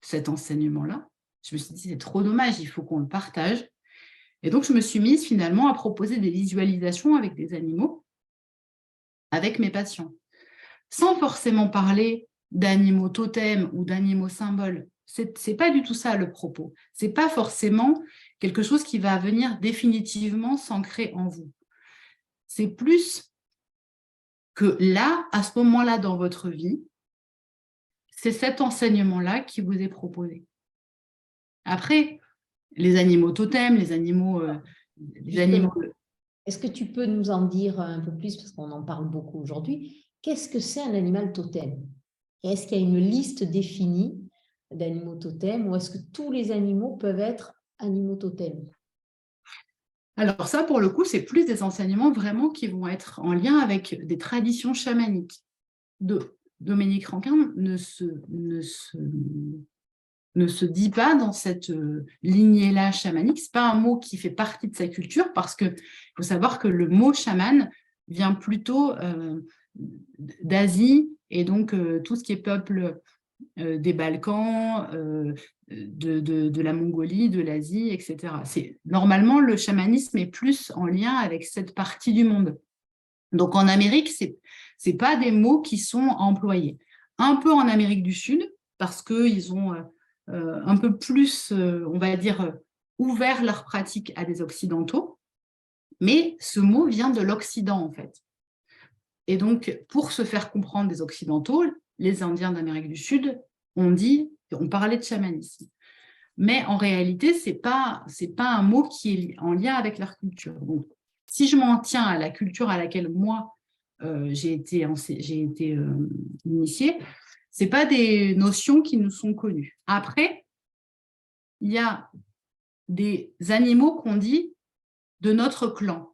Speaker 2: cet enseignement-là, je me suis dit, c'est trop dommage, il faut qu'on le partage. Et donc, je me suis mise finalement à proposer des visualisations avec des animaux, avec mes patients, sans forcément parler d'animaux totems ou d'animaux symboles. C'est pas du tout ça le propos. C'est pas forcément quelque chose qui va venir définitivement s'ancrer en vous. C'est plus que là, à ce moment-là dans votre vie, c'est cet enseignement-là qui vous est proposé. Après, les animaux totems, les animaux...
Speaker 1: Est-ce que tu peux nous en dire un peu plus, parce qu'on en parle beaucoup aujourd'hui? Qu'est-ce que c'est un animal totem? Est-ce qu'il y a une liste définie d'animaux totems ou est-ce que tous les animaux peuvent être animaux totems?
Speaker 2: Alors ça, pour le coup, c'est plus des enseignements vraiment qui vont être en lien avec des traditions chamaniques. Dominique Rankin ne se dit pas dans cette lignée-là chamanique. Ce n'est pas un mot qui fait partie de sa culture parce qu'il faut savoir que le mot chaman vient plutôt d'Asie et donc tout ce qui est peuple des Balkans, de la Mongolie, de l'Asie, etc. Normalement, le chamanisme est plus en lien avec cette partie du monde. Donc en Amérique, ce n'est pas des mots qui sont employés. Un peu en Amérique du Sud, parce qu'ils ont un peu plus, on va dire, ouvert leur pratique à des Occidentaux, mais ce mot vient de l'Occident, en fait. Et donc, pour se faire comprendre des Occidentaux, les Indiens d'Amérique du Sud on parlait de chamanisme. Mais en réalité, ce n'est pas un mot qui est en lien avec leur culture. Donc, si je m'en tiens à la culture à laquelle moi, j'ai été initiée, ce n'est pas des notions qui nous sont connues. Après, il y a des animaux qu'on dit de notre clan.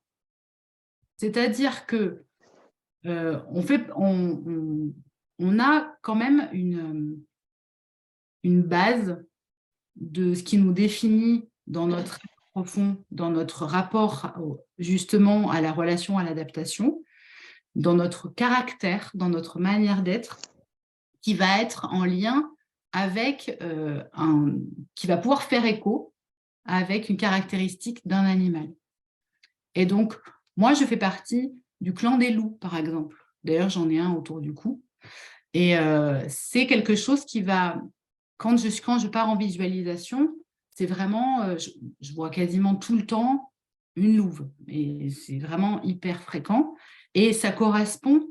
Speaker 2: C'est-à-dire que on a quand même une base de ce qui nous définit dans notre profond, dans notre rapport justement à la relation à l'adaptation, dans notre caractère, dans notre manière d'être, qui va être en lien avec qui va pouvoir faire écho avec une caractéristique d'un animal. Et donc, moi, je fais partie du clan des loups, par exemple. D'ailleurs, j'en ai un autour du cou. Et c'est quelque chose qui va... Quand je pars en visualisation, c'est vraiment... je vois quasiment tout le temps une louve. Et c'est vraiment hyper fréquent. Et ça correspond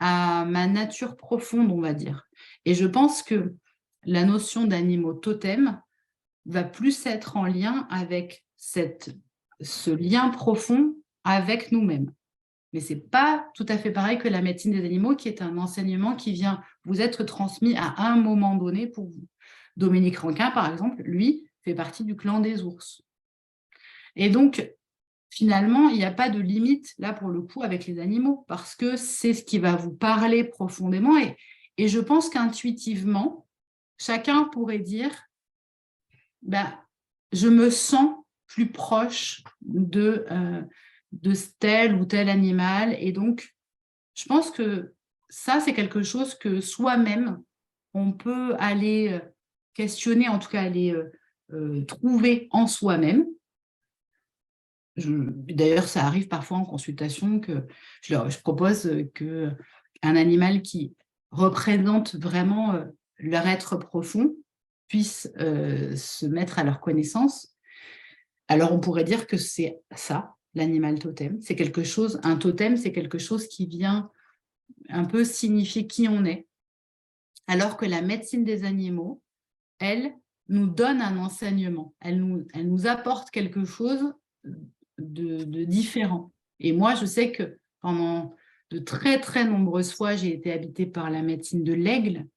Speaker 2: à ma nature profonde, on va dire. Et je pense que la notion d'animaux totems va plus être en lien avec ce lien profond avec nous-mêmes. Mais ce n'est pas tout à fait pareil que la médecine des animaux, qui est un enseignement qui vient vous être transmis à un moment donné pour vous. Dominique Rankin, par exemple, lui, fait partie du clan des ours. Et donc, finalement, il n'y a pas de limite, là, pour le coup, avec les animaux, parce que c'est ce qui va vous parler profondément. Et je pense qu'intuitivement, chacun pourrait dire, ben, je me sens plus proche de tel ou tel animal. Et donc, je pense que ça, c'est quelque chose que soi-même, on peut aller questionner, en tout cas aller trouver en soi-même. D'ailleurs, ça arrive parfois en consultation que je propose qu'un animal qui représente vraiment leur être profond puisse se mettre à leur connaissance. Alors, on pourrait dire que c'est ça, l'animal totem. C'est quelque chose, un totem, c'est quelque chose qui vient un peu signifier qui on est. Alors que la médecine des animaux, elle, nous donne un enseignement. Elle nous apporte quelque chose de différent. Et moi, je sais que pendant de très, très nombreuses fois, j'ai été habitée par la médecine de l'aigle,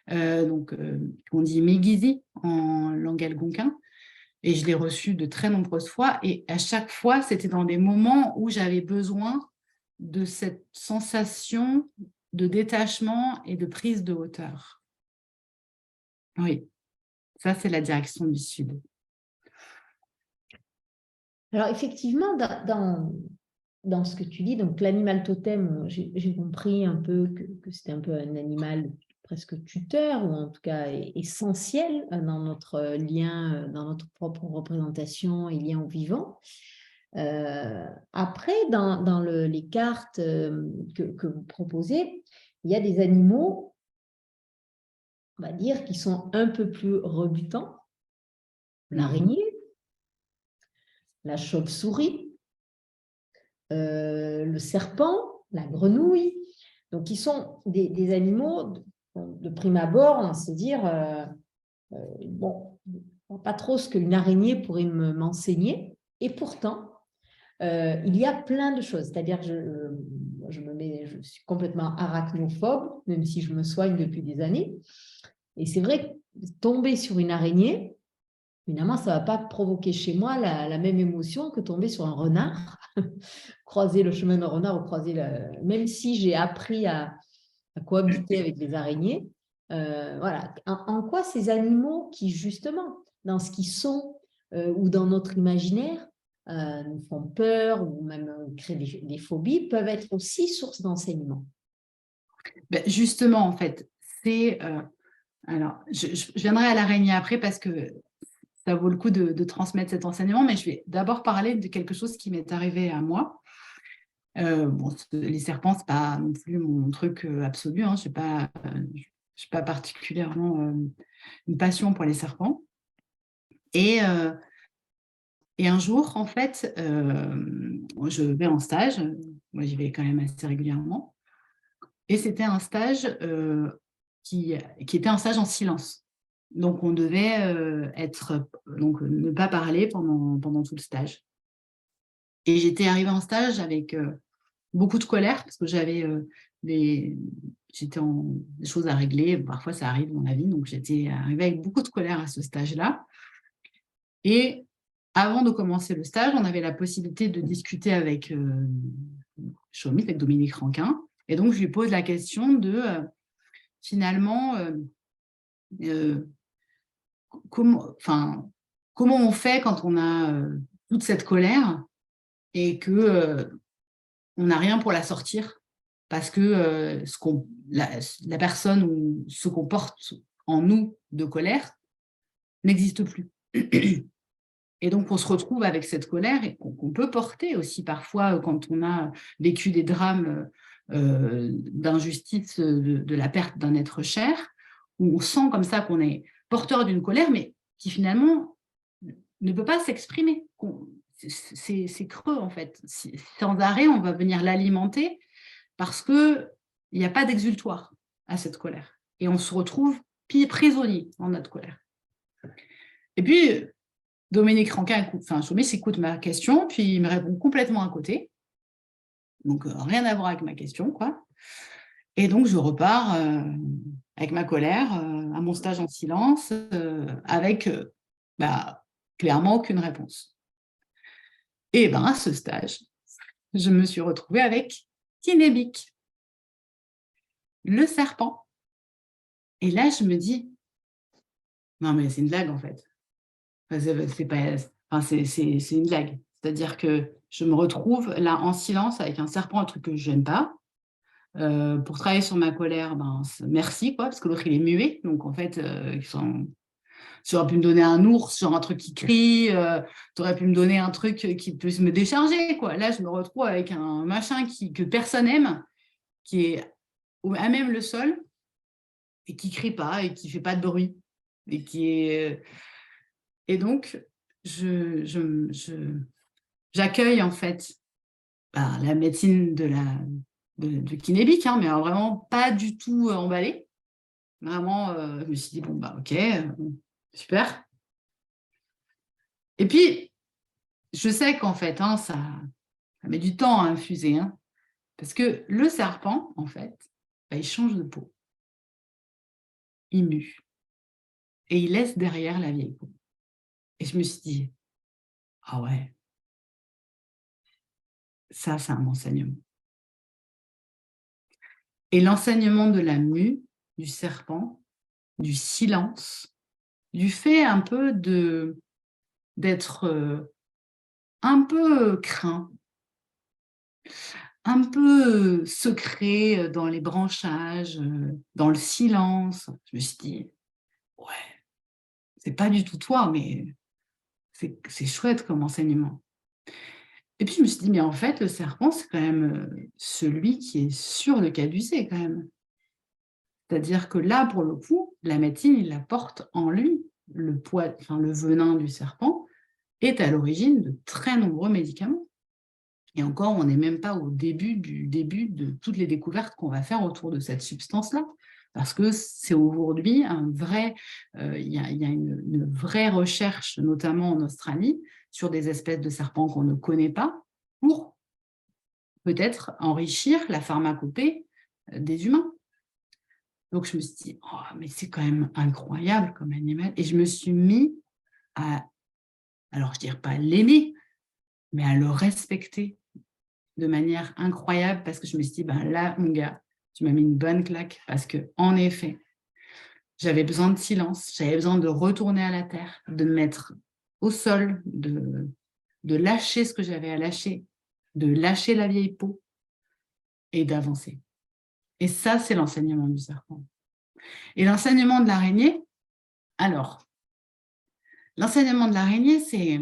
Speaker 2: on dit Megizi en langue algonquin, et je l'ai reçue de très nombreuses fois. Et à chaque fois, c'était dans des moments où j'avais besoin de cette sensation de détachement et de prise de hauteur. Oui, ça, c'est la direction du Sud.
Speaker 1: Alors, effectivement, dans ce que tu dis, donc l'animal totem, j'ai compris un peu que c'était un peu un animal presque tuteur, ou en tout cas essentiel dans notre lien, dans notre propre représentation et lien au vivant. Après, dans les cartes que vous proposez, il y a des animaux, on va dire, qui sont un peu plus rebutants. L'araignée, la chauve-souris, le serpent, la grenouille. Donc, ils sont des animaux, de prime abord, on va se dire, bon, pas trop ce qu'une araignée pourrait m'enseigner. Et pourtant, il y a plein de choses. C'est-à-dire que je suis complètement arachnophobe, même si je me soigne depuis des années. Et c'est vrai que tomber sur une araignée, évidemment, ça ne va pas provoquer chez moi la même émotion que tomber sur un renard. Croiser le chemin d'un renard ou même si j'ai appris à cohabiter avec les araignées, voilà. En quoi ces animaux qui, justement, dans ce qu'ils sont ou dans notre imaginaire, nous font peur ou même créent des phobies, peuvent être aussi source d'enseignement?
Speaker 2: Ben justement, en fait, c'est... alors, je viendrai à l'araignée après parce que ça vaut le coup de transmettre cet enseignement, mais je vais d'abord parler de quelque chose qui m'est arrivé à moi. Bon, les serpents, ce n'est pas non plus mon truc absolu. Hein. Je n'ai pas particulièrement une passion pour les serpents. Et un jour, en fait, je vais en stage. Moi, j'y vais quand même assez régulièrement. Et c'était un stage qui était un stage en silence. Donc, on devait ne pas parler pendant tout le stage. Et j'étais arrivée en stage avec beaucoup de colère parce que j'étais en des choses à régler. Parfois, ça arrive dans la vie. Donc, j'étais arrivée avec beaucoup de colère à ce stage-là. Et avant de commencer le stage, on avait la possibilité de discuter avec Chaumite, avec Dominique Rankin. Et donc, je lui pose la question de, finalement, comment on fait quand on a toute cette colère et que on n'a rien pour la sortir parce que la personne ou ce qu'on porte en nous de colère n'existe plus. Et donc, on se retrouve avec cette colère et qu'on peut porter aussi parfois quand on a vécu des drames d'injustice, de la perte d'un être cher, où on sent comme ça qu'on est porteur d'une colère, mais qui finalement ne peut pas s'exprimer. C'est creux, en fait. Sans arrêt, on va venir l'alimenter parce que il n'y a pas d'exultoire à cette colère. Et on se retrouve prisonnier dans notre colère. Et puis, Dominique Rankin, Chaumis écoute ma question, puis il me répond complètement à côté. Donc, rien à voir avec ma question, quoi. Et donc, je repars avec ma colère à mon stage en silence, avec clairement aucune réponse. Et à ce stage, je me suis retrouvée avec Kinébic, le serpent. Et là, je me dis, non, mais c'est une blague, en fait. C'est une blague. C'est-à-dire que je me retrouve là en silence avec un serpent, un truc que je n'aime pas. Pour travailler sur ma colère, merci, quoi, parce que l'autre, il est muet. Donc, en fait, tu aurais pu me donner un ours, genre un truc qui crie, tu aurais pu me donner un truc qui puisse me décharger, quoi. Là, je me retrouve avec un machin que personne n'aime, qui est à même le sol, et qui crie pas, et qui fait pas de bruit. Et donc, j'accueille, en fait, la médecine du Kinébic, mais alors vraiment pas du tout emballée. Vraiment, je me suis dit, bon, ok, super. Et puis, je sais qu'en fait, ça met du temps à infuser, parce que le serpent, en fait, il change de peau. Il mue. Et il laisse derrière la vieille peau. Et je me suis dit, ah ouais, ça, c'est un enseignement. Et l'enseignement de la mue, du serpent, du silence, du fait un peu d'être un peu craint, un peu secret dans les branchages, dans le silence. Je me suis dit, ouais, c'est pas du tout toi, mais c'est chouette comme enseignement. Et puis je me suis dit, mais en fait, le serpent, c'est quand même celui qui est sûr de caducer, quand même. C'est-à-dire que là, pour le coup, la médecine, il la porte en lui. Le venin du serpent est à l'origine de très nombreux médicaments. Et encore, on n'est même pas au début de toutes les découvertes qu'on va faire autour de cette substance-là. Parce que c'est aujourd'hui il y a une vraie recherche, notamment en Australie, sur des espèces de serpents qu'on ne connaît pas, pour peut-être enrichir la pharmacopée des humains. Donc, je me suis dit, oh, mais c'est quand même incroyable comme animal. Et je me suis mis alors je ne dirais pas l'aimer, mais à le respecter de manière incroyable, parce que je me suis dit, là, mon gars, tu m'as mis une bonne claque, parce qu'en effet, j'avais besoin de silence, j'avais besoin de retourner à la terre, de me mettre au sol, de lâcher ce que j'avais à lâcher, de lâcher la vieille peau et d'avancer. Et ça, c'est l'enseignement du serpent. Et l'enseignement de l'araignée, alors, l'enseignement de l'araignée, c'est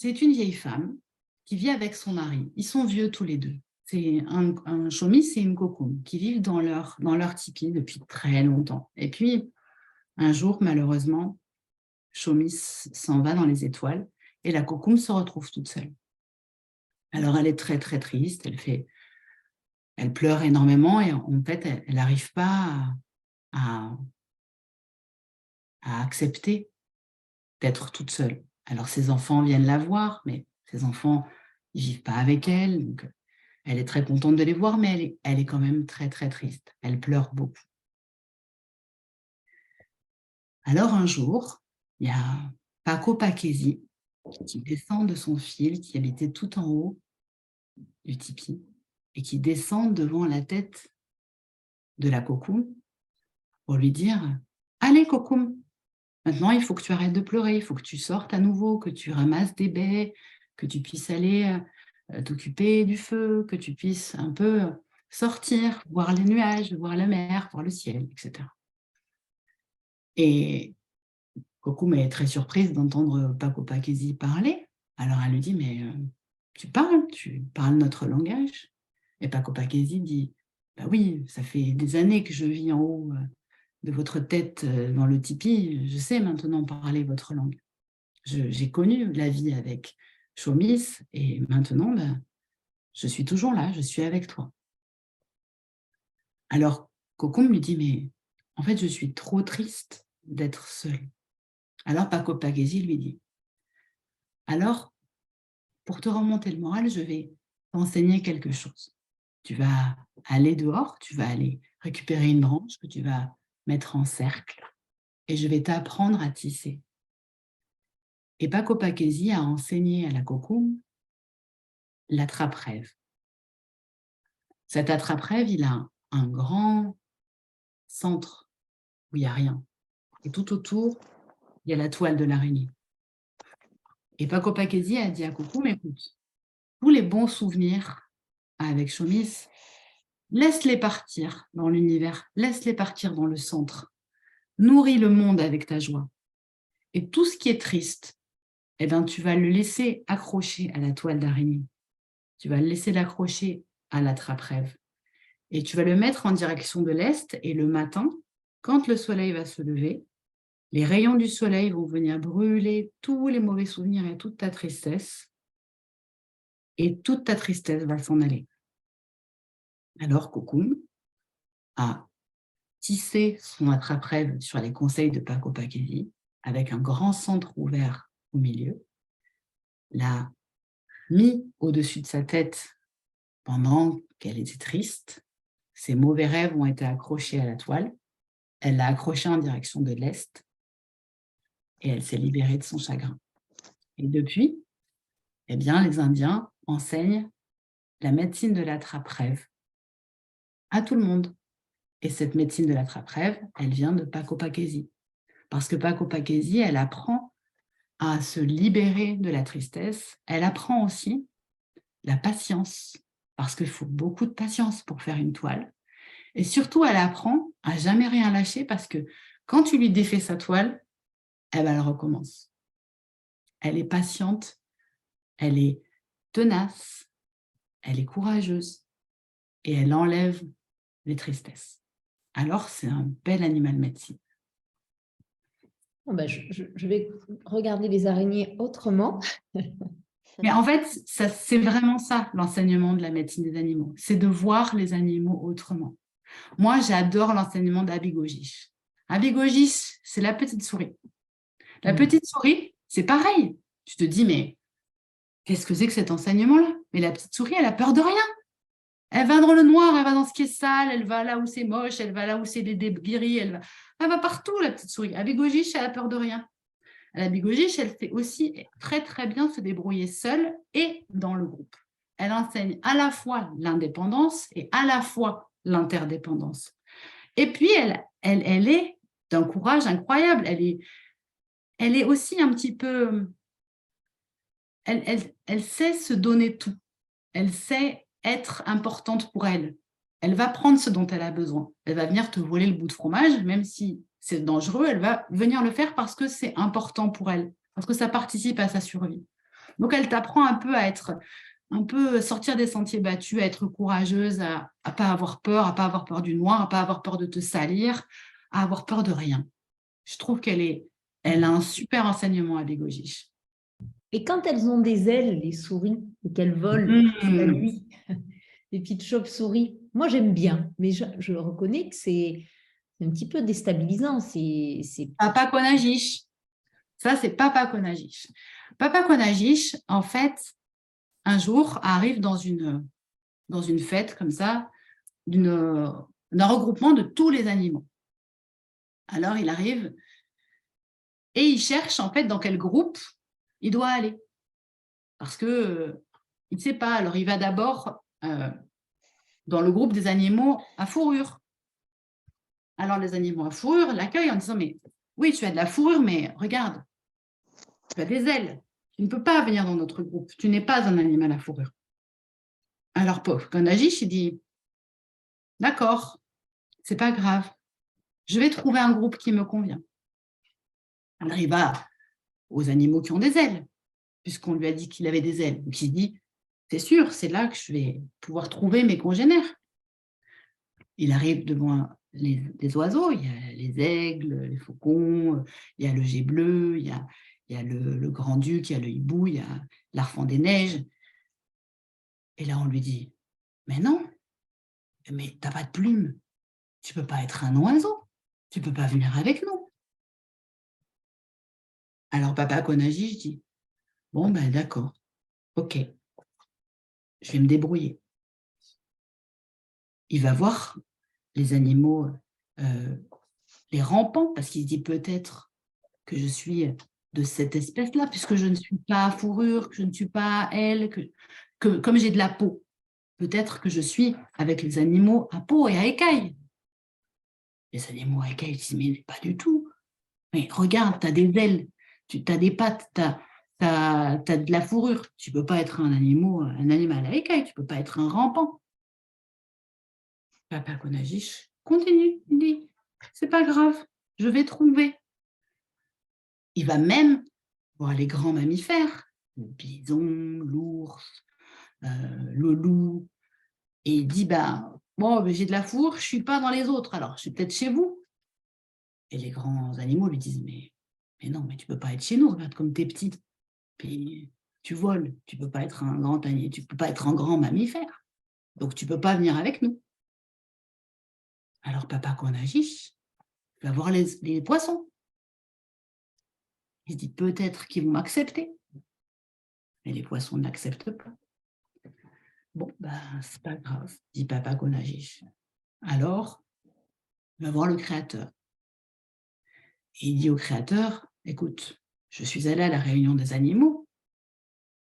Speaker 2: une vieille femme qui vit avec son mari. Ils sont vieux tous les deux. C'est un Chaumis et une cocoum qui vivent dans leur tipi depuis très longtemps. Et puis, un jour, malheureusement, Chaumis s'en va dans les étoiles et la cocoum se retrouve toute seule. Alors, elle est très, très triste. Elle pleure énormément et en fait, elle n'arrive pas à accepter d'être toute seule. Alors, ses enfants viennent la voir, mais ses enfants ne vivent pas avec elle. Donc, elle est très contente de les voir, mais elle est quand même très, très triste. Elle pleure beaucoup. Alors, un jour, il y a Paco Paquesi qui descend de son fil, qui habitait tout en haut du tipi, et qui descend devant la tête de la cocoum pour lui dire « Allez, cocoum, maintenant, il faut que tu arrêtes de pleurer, il faut que tu sortes à nouveau, que tu ramasses des baies, que tu puisses aller t'occuper du feu, que tu puisses un peu sortir, voir les nuages, voir la mer, voir le ciel, etc. » Et Cocoum est très surprise d'entendre Paco Paquesi parler. Alors elle lui dit, mais tu parles notre langage. Et Paco Paquesi dit, bah oui, ça fait des années que je vis en haut de votre tête dans le tipi, je sais maintenant parler votre langue. J'ai connu la vie avec Chaumis et maintenant, je suis toujours là, je suis avec toi. Alors, Cocombe lui dit, mais en fait, je suis trop triste d'être seule. Alors, Pakopagezi lui dit, alors, pour te remonter le moral, je vais t'enseigner quelque chose. Tu vas aller dehors, tu vas aller récupérer une branche que tu vas mettre en cercle et je vais t'apprendre à tisser. Et Pakopagezi a enseigné à la Cocombe l'attrape-rêve. Cet attrape-rêve, il a un grand centre où il n'y a rien. Et tout autour, il y a la toile de l'araignée. Et Pakopagezi a dit à Cocombe, écoute, tous les bons souvenirs avec Chomis, laisse-les partir dans l'univers, laisse-les partir dans le centre. Nourris le monde avec ta joie. Et tout ce qui est triste, eh ben, tu vas le laisser accrocher à la toile d'araignée. Tu vas le laisser l'accrocher à l'attrape-rêve. Et tu vas le mettre en direction de l'est. Et le matin, quand le soleil va se lever, les rayons du soleil vont venir brûler tous les mauvais souvenirs et toute ta tristesse. Et toute ta tristesse va s'en aller. Alors, Cocombe a tissé son attrape-rêve sur les conseils de Pakopagezi, avec un grand centre ouvert au milieu, l'a mis au-dessus de sa tête pendant qu'elle était triste. Ses mauvais rêves ont été accrochés à la toile. Elle l'a accroché en direction de l'Est et elle s'est libérée de son chagrin. Et depuis, eh bien, les Indiens enseignent la médecine de l'attrape-rêve à tout le monde. Et cette médecine de l'attrape-rêve, elle vient de Pakopagezi. Parce que Pakopagezi, elle apprend à se libérer de la tristesse. Elle apprend aussi la patience, parce qu'il faut beaucoup de patience pour faire une toile. Et surtout, elle apprend à jamais rien lâcher, parce que quand tu lui défais sa toile, eh ben, elle recommence. Elle est patiente, elle est tenace, elle est courageuse, et elle enlève les tristesses. Alors, c'est un bel animal médecine.
Speaker 1: Bon, ben, je vais regarder les araignées autrement.
Speaker 2: Mais en fait, c'est vraiment ça, l'enseignement de la médecine des animaux. C'est de voir les animaux autrement. Moi, j'adore l'enseignement d'Abigogish. Abigogish, c'est la petite souris. La petite souris, c'est pareil. Tu te dis, mais qu'est-ce que c'est que cet enseignement-là? Mais la petite souris, elle a peur de rien. Elle va dans le noir, elle va dans ce qui est sale, elle va là où c'est moche, elle va là où c'est des débris, elle va partout, la petite souris. Abigogish, elle a peur de rien. La bigogiche, elle sait aussi très très bien se débrouiller seule et dans le groupe. Elle enseigne à la fois l'indépendance et à la fois l'interdépendance. Et puis, elle est d'un courage incroyable. Elle est aussi un petit peu... Elle sait se donner tout. Elle sait être importante pour elle. Elle va prendre ce dont elle a besoin. Elle va venir te voler le bout de fromage, même si c'est dangereux, elle va venir le faire parce que c'est important pour elle, parce que ça participe à sa survie. Donc, elle t'apprend un peu à être, un peu sortir des sentiers battus, à être courageuse, à ne pas avoir peur du noir, à ne pas avoir peur de te salir, à avoir peur de rien. Je trouve elle a un super enseignement à Bégogiche.
Speaker 1: Et quand elles ont des ailes, les souris, et qu'elles volent la nuit, les petites chauves-souris, moi j'aime bien, mais je reconnais que c'est un petit peu déstabilisant. C'est
Speaker 2: Papa Konagish. Ça, c'est Papa Konagish. Papa Konagish, en fait, un jour, arrive dans une fête comme ça, d'un regroupement de tous les animaux. Alors, il arrive et il cherche, en fait, dans quel groupe il doit aller. Parce que il ne sait pas. Alors, il va d'abord dans le groupe des animaux à fourrure. Alors, les animaux à fourrure l'accueillent en disant, mais oui, tu as de la fourrure, mais regarde, tu as des ailes. Tu ne peux pas venir dans notre groupe. Tu n'es pas un animal à fourrure. Alors, Konagish, il dit, d'accord, c'est pas grave. Je vais trouver un groupe qui me convient. Alors, il va aux animaux qui ont des ailes, puisqu'on lui a dit qu'il avait des ailes. Donc, il se dit, c'est sûr, c'est là que je vais pouvoir trouver mes congénères. Il arrive devant les oiseaux, il y a les aigles, les faucons, il y a le jet bleu, il y a le grand-duc, il y a le hibou, il y a l'arfan des neiges. Et là, on lui dit, mais non, mais t'as pas de plumes. tu ne peux pas être un oiseau, tu ne peux pas venir avec nous. Alors papa Konaji, je dis, bon, ben d'accord, ok, je vais me débrouiller. Il va voir les animaux, les rampants, parce qu'il se dit peut-être que je suis de cette espèce-là, puisque je ne suis pas à fourrure, que je ne suis pas à aile, que comme j'ai de la peau, peut-être que je suis avec les animaux à peau et à écailles. Les animaux à écailles disent, mais pas du tout. Mais regarde, tu as des ailes, tu as des pattes, tu as de la fourrure. Tu ne peux pas être un animal à écailles, tu ne peux pas être un rampant. Papa Konajish continue, il dit, c'est pas grave, je vais trouver. Il va même voir les grands mammifères, le bison, l'ours, le loup, et il dit, bon, j'ai de la fourrure, je ne suis pas dans les autres, alors je suis peut-être chez vous. Et les grands animaux lui disent, mais non, mais tu ne peux pas être chez nous, regarde comme tu es petit. Puis tu voles, tu ne peux pas être un grand animal, tu ne peux pas être un grand mammifère. Donc tu ne peux pas venir avec nous. Alors papa Konajish va voir les poissons. Il se dit peut-être qu'ils vont m'accepter. Mais les poissons ne l'acceptent pas. Bon, c'est pas grave, dit papa Konajish. Alors, il va voir le créateur. Et il dit au créateur, écoute, je suis allé à la réunion des animaux.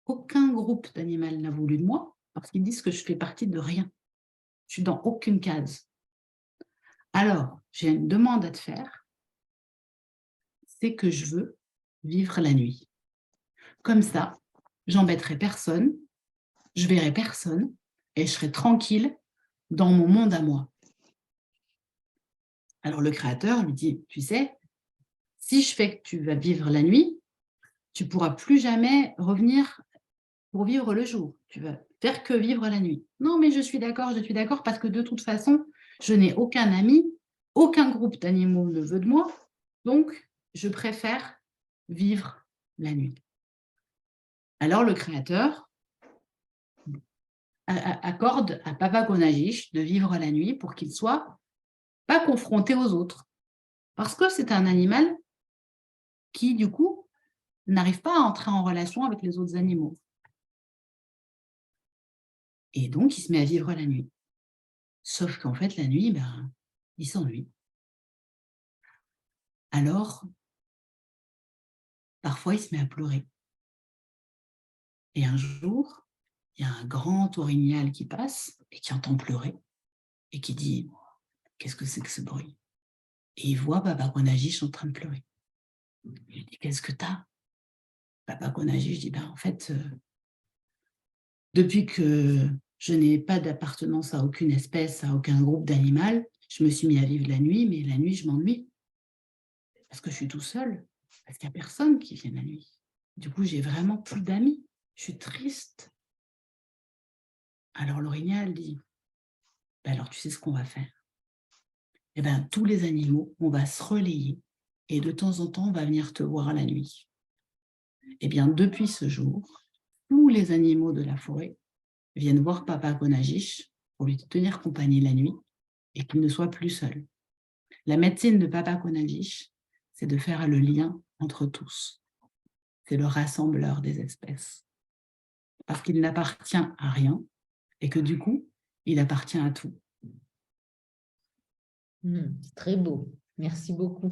Speaker 2: Aucun groupe d'animaux n'a voulu de moi parce qu'ils disent que je fais partie de rien. Je suis dans aucune case. Alors, j'ai une demande à te faire, c'est que je veux vivre la nuit. Comme ça, j'embêterai personne, je verrai personne et je serai tranquille dans mon monde à moi. Alors le créateur lui dit, tu sais, si je fais que tu vas vivre la nuit, tu ne pourras plus jamais revenir pour vivre le jour. Tu vas faire que vivre la nuit. Non, mais je suis d'accord parce que de toute façon, je n'ai aucun ami, aucun groupe d'animaux ne veut de moi, donc je préfère vivre la nuit. Alors le créateur accorde à Papa Konajish de vivre la nuit pour qu'il ne soit pas confronté aux autres. Parce que c'est un animal qui, du coup, n'arrive pas à entrer en relation avec les autres animaux. Et donc, il se met à vivre la nuit. Sauf qu'en fait, la nuit, il s'ennuie. Alors, parfois, il se met à pleurer. Et un jour, il y a un grand orignal qui passe et qui entend pleurer et qui dit « Qu'est-ce que c'est que ce bruit ?» Et il voit Papa Konajish en train de pleurer. Il lui dit « Qu'est-ce que t'as ?» Papa Konajish dit en fait, depuis que je n'ai pas d'appartenance à aucune espèce, à aucun groupe d'animal, je me suis mis à vivre la nuit, mais la nuit, je m'ennuie. Parce que je suis tout seul, parce qu'il n'y a personne qui vient la nuit. Du coup, j'ai vraiment plus d'amis. Je suis triste. Alors l'orignal dit, alors tu sais ce qu'on va faire? Eh bien, tous les animaux, on va se relayer et de temps en temps, on va venir te voir la nuit. Eh bien, depuis ce jour, tous les animaux de la forêt viennent voir Papa Konajish pour lui tenir compagnie la nuit et qu'il ne soit plus seul. La médecine de Papa Konajish, c'est de faire le lien entre tous. C'est le rassembleur des espèces. Parce qu'il n'appartient à rien et que du coup, il appartient à tout.
Speaker 1: C'est très beau. Merci beaucoup.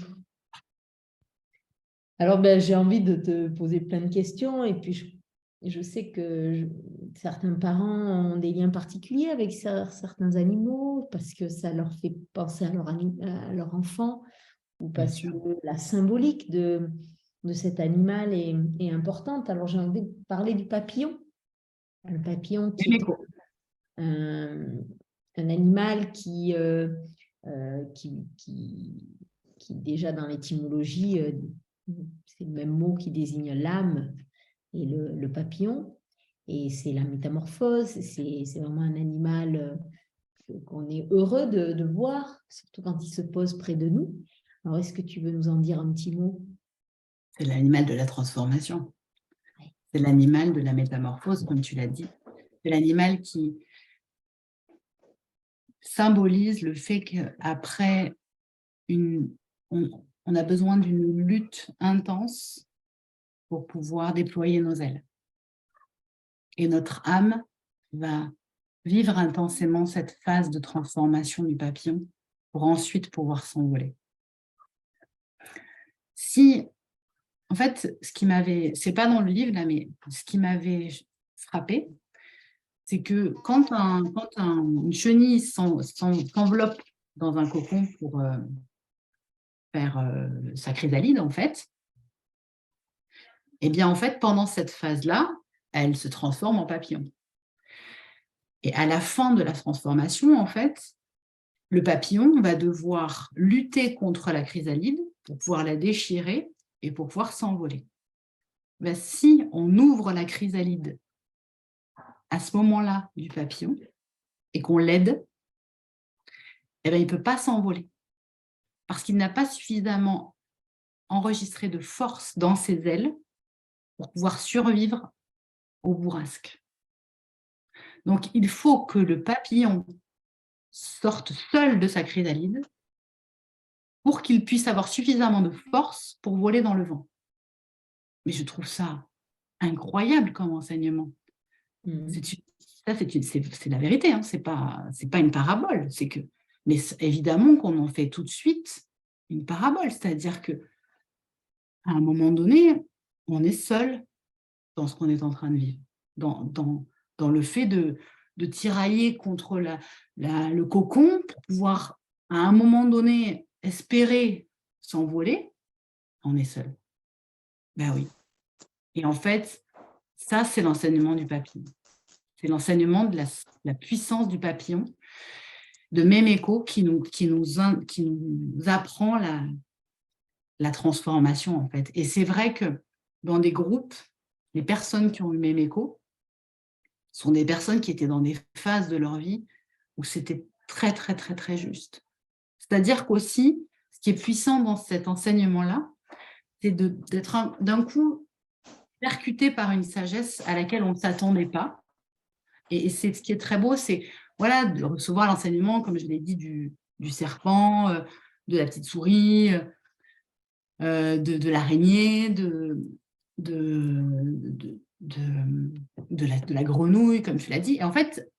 Speaker 1: Alors, j'ai envie de te poser plein de questions et puis je sais que certains parents ont des liens particuliers avec certains animaux parce que ça leur fait penser à leur enfant ou parce que la symbolique de cet animal est importante. Alors, j'ai envie de parler du papillon. Le papillon qui est un animal qui déjà dans l'étymologie, c'est le même mot qui désigne l'âme et le papillon. Et c'est la métamorphose, c'est vraiment un animal qu'on est heureux de voir, surtout quand il se pose près de nous. Alors, est-ce que tu veux nous en dire un petit mot?
Speaker 2: C'est l'animal de la transformation. C'est l'animal de la métamorphose, comme tu l'as dit. C'est l'animal qui symbolise le fait qu'après on a besoin d'une lutte intense pour pouvoir déployer nos ailes. Et notre âme va vivre intensément cette phase de transformation du papillon pour ensuite pouvoir s'envoler. En fait, c'est pas dans le livre là, mais ce qui m'avait frappé, c'est que quand une chenille s'enveloppe dans un cocon pour faire sa chrysalide, en fait, eh bien, en fait, pendant cette phase-là, elle se transforme en papillon. Et à la fin de la transformation, en fait, le papillon va devoir lutter contre la chrysalide pour pouvoir la déchirer et pour pouvoir s'envoler. Ben, si on ouvre la chrysalide à ce moment-là du papillon et qu'on l'aide, eh ben, il ne peut pas s'envoler parce qu'il n'a pas suffisamment enregistré de force dans ses ailes pour pouvoir survivre au bourrasque. Donc, il faut que le papillon sorte seul de sa chrysalide pour qu'il puisse avoir suffisamment de force pour voler dans le vent. Mais je trouve ça incroyable comme enseignement. C'est la vérité, hein. C'est pas une parabole. Mais évidemment qu'on en fait tout de suite une parabole. C'est-à-dire qu'à un moment donné, on est seul dans ce qu'on est en train de vivre, dans le fait de tirailler contre le cocon pour pouvoir, à un moment donné, espérer s'envoler, on est seul. Ben oui. Et en fait, ça, c'est l'enseignement du papillon. C'est l'enseignement de la puissance du papillon, de Méméco, qui nous apprend la transformation, en fait. Et c'est vrai que dans des groupes, les personnes qui ont eu Méméco sont des personnes qui étaient dans des phases de leur vie où c'était très, très, très, très juste. C'est-à-dire qu'aussi, ce qui est puissant dans cet enseignement-là, c'est d'être d'un coup percuté par une sagesse à laquelle on ne s'attendait pas. Et c'est ce qui est très beau, c'est voilà, de recevoir l'enseignement, comme je l'ai dit, du serpent, de la petite souris, de l'araignée, de la grenouille, comme tu l'as dit. Et en fait,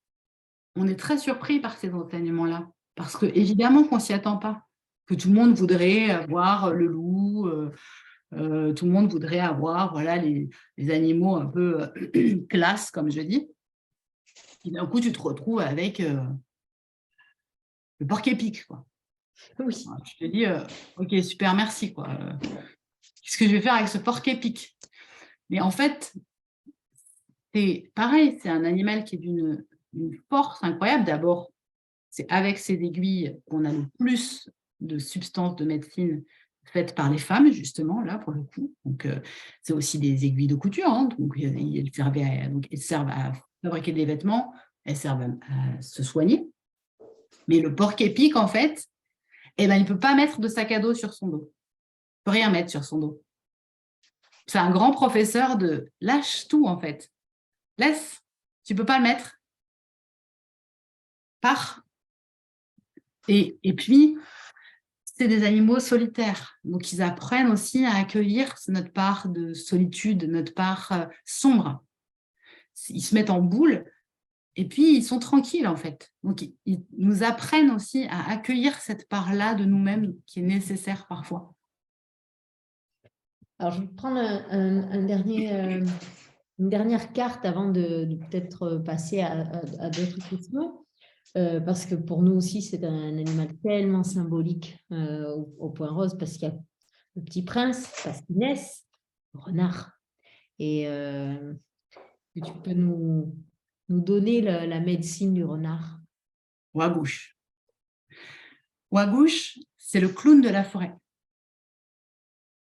Speaker 2: on est très surpris par ces enseignements-là, parce que évidemment qu'on ne s'y attend pas, que tout le monde voudrait avoir le loup, tout le monde voudrait avoir voilà, les animaux un peu classe, comme je dis. Et d'un coup, tu te retrouves avec le porc-épic, quoi.
Speaker 1: Oui.
Speaker 2: Je te dis, ok, super, merci, quoi. Qu'est-ce que je vais faire avec ce porc-épic? Mais en fait, c'est pareil, c'est un animal qui est d'une force incroyable. D'abord, c'est avec ces aiguilles qu'on a le plus de substances de médecine faites par les femmes, justement, là, pour le coup. Donc, c'est aussi des aiguilles de couture. Hein, donc, elles servent à fabriquer des vêtements, elles servent à se soigner. Mais le porc-épic, en fait, eh ben, il ne peut pas mettre de sac à dos sur son dos. Il ne peut rien mettre sur son dos. C'est un grand professeur de lâche tout, en fait. Laisse, tu ne peux pas le mettre. Pars. Et puis, c'est des animaux solitaires. Donc, ils apprennent aussi à accueillir notre part de solitude, notre part sombre. Ils se mettent en boule et puis ils sont tranquilles, en fait. Donc, ils nous apprennent aussi à accueillir cette part-là de nous-mêmes qui est nécessaire parfois.
Speaker 1: Alors, je vais prendre une dernière carte avant de peut-être passer à d'autres questions. Parce que pour nous aussi, c'est un animal tellement symbolique au point rose, parce qu'il y a le petit prince, Pasquinès, le renard. Et que tu peux nous donner la médecine du renard.
Speaker 2: Ouagouche. Ouagouche, c'est le clown de la forêt.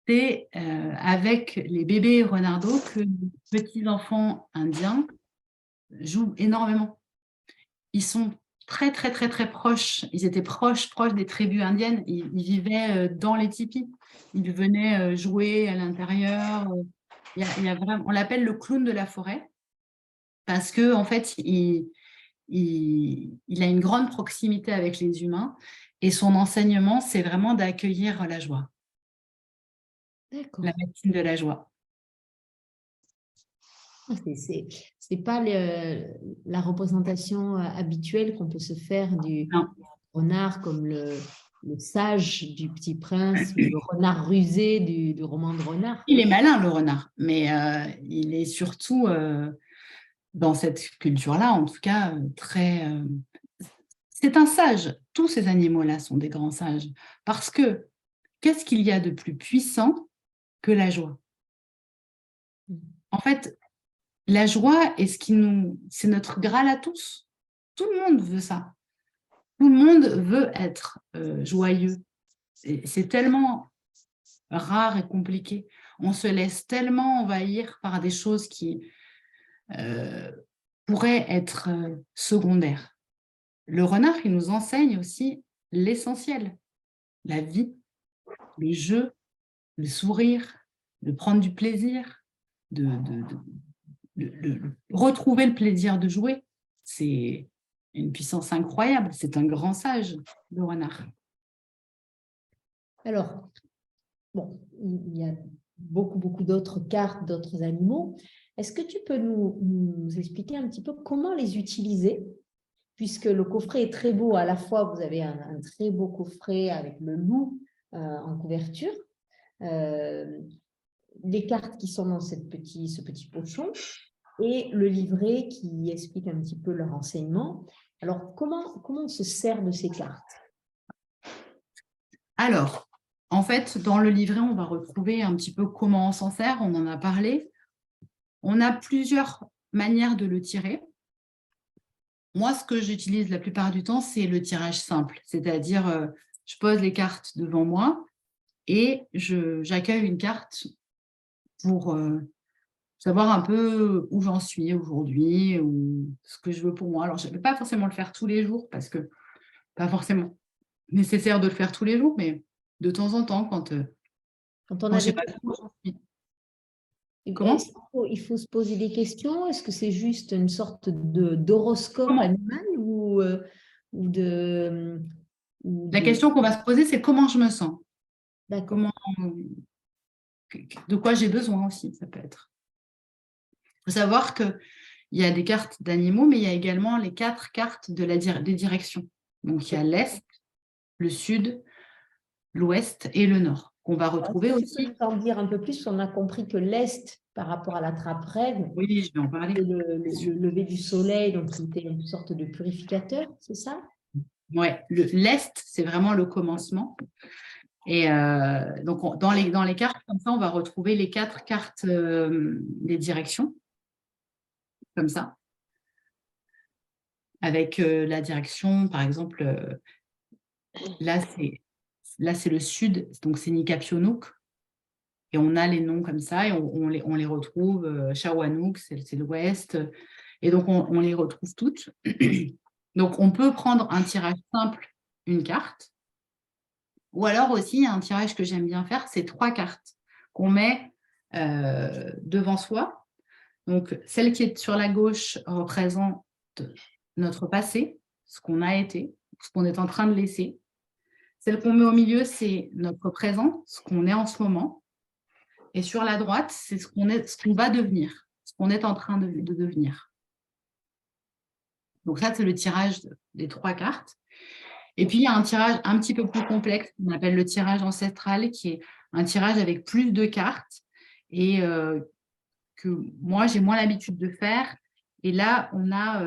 Speaker 2: C'est avec les bébés renardeaux que les petits enfants indiens jouent énormément. Ils sont très, très, très, très proches. Ils étaient proches des tribus indiennes. Ils vivaient dans les tipis. Ils venaient jouer à l'intérieur. On l'appelle le clown de la forêt parce que en fait, il il a une grande proximité avec les humains et son enseignement, c'est vraiment d'accueillir la joie,
Speaker 1: D'accord.
Speaker 2: la médecine de la joie.
Speaker 1: C'est pas la représentation habituelle qu'on peut se faire du
Speaker 2: Non.
Speaker 1: renard comme le sage du Petit Prince, ou le renard rusé du roman de renard.
Speaker 2: Il est malin, le renard, mais il est surtout, dans cette culture-là, en tout cas, très... c'est un sage. Tous ces animaux-là sont des grands sages. Parce que, qu'est-ce qu'il y a de plus puissant que la joie? En fait, la joie est c'est notre Graal à tous. Tout le monde veut ça. Tout le monde veut être joyeux. C'est tellement rare et compliqué. On se laisse tellement envahir par des choses qui pourraient être secondaires. Le renard, il nous enseigne aussi l'essentiel, la vie, le jeu, le sourire, de prendre du plaisir, retrouver le plaisir de jouer. C'est une puissance incroyable. C'est un grand sage, le renard.
Speaker 1: Alors, bon, il y a beaucoup d'autres cartes, d'autres animaux. Est-ce que tu peux nous expliquer un petit peu comment les utiliser? Puisque le coffret est très beau, à la fois vous avez un très beau coffret avec le loup en couverture, les cartes qui sont dans ce petit pochon et le livret qui explique un petit peu leur enseignement. Alors, comment on se sert de ces cartes?
Speaker 2: Alors, en fait, dans le livret, on va retrouver un petit peu comment on s'en sert, on en a parlé. On a plusieurs manières de le tirer. Moi, ce que j'utilise la plupart du temps, c'est le tirage simple, c'est-à-dire je pose les cartes devant moi et j'accueille une carte pour savoir un peu où j'en suis aujourd'hui ou ce que je veux pour moi. Alors, je ne vais pas forcément le faire tous les jours parce que pas forcément nécessaire de le faire tous les jours, mais de temps en temps, quand
Speaker 1: Quand on
Speaker 2: je
Speaker 1: a
Speaker 2: ne sais
Speaker 1: des
Speaker 2: pas trop où j'en suis.
Speaker 1: Est-ce
Speaker 2: Comment?
Speaker 1: qu'il faut se poser des questions? Est-ce que c'est juste une sorte d'horoscope
Speaker 2: Comment?
Speaker 1: animal ou de...
Speaker 2: La question qu'on va se poser, c'est comment je me sens?
Speaker 1: D'accord.
Speaker 2: Comment, de quoi j'ai besoin aussi, ça peut être. Il faut savoir qu'il y a des cartes d'animaux, mais il y a également les 4 cartes des directions. Donc, il y a l'Est, le Sud, l'Ouest et le Nord, qu'on va retrouver
Speaker 1: Est-ce que tu peux
Speaker 2: aussi.
Speaker 1: nous en dire un peu plus? On a compris que l'Est, par rapport à la trappe-rêve,
Speaker 2: Oui, je vais en parler.
Speaker 1: c'est le lever du soleil, donc qui était une sorte de purificateur, c'est ça?
Speaker 2: Ouais, l'Est, c'est vraiment le commencement. Et donc, dans les cartes, comme ça, on va retrouver les 4 cartes des directions, comme ça, avec la direction, par exemple, là, c'est le Sud, donc c'est Nikapionouk. Et on a les noms comme ça, et on les retrouve. Shawanouk, c'est l'Ouest. Et donc, on les retrouve toutes. Donc, on peut prendre un tirage simple, une carte. Ou alors aussi, il y a un tirage que j'aime bien faire, c'est 3 cartes qu'on met devant soi. Donc, celle qui est sur la gauche représente notre passé, ce qu'on a été, ce qu'on est en train de laisser. Celle qu'on met au milieu, c'est notre présent, ce qu'on est en ce moment. Et sur la droite, c'est ce qu'on va devenir, ce qu'on est en train de devenir. Donc ça, c'est le tirage des 3 cartes. Et puis, il y a un tirage un petit peu plus complexe qu'on appelle le tirage ancestral, qui est un tirage avec plus de cartes et que moi, j'ai moins l'habitude de faire. Et là, on a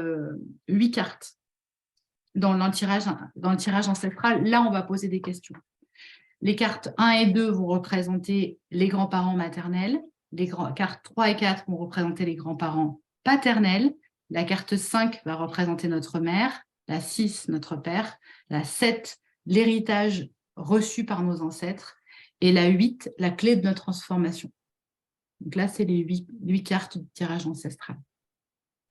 Speaker 2: 8 cartes dans le tirage ancestral. Là, on va poser des questions. Les cartes 1 et 2 vont représenter les grands-parents maternels. Les cartes 3 et 4 vont représenter les grands-parents paternels. La carte 5 va représenter notre mère. La 6, notre père. La 7, l'héritage reçu par nos ancêtres. Et la 8, la clé de notre transformation. Donc là, c'est les 8 cartes du tirage ancestral.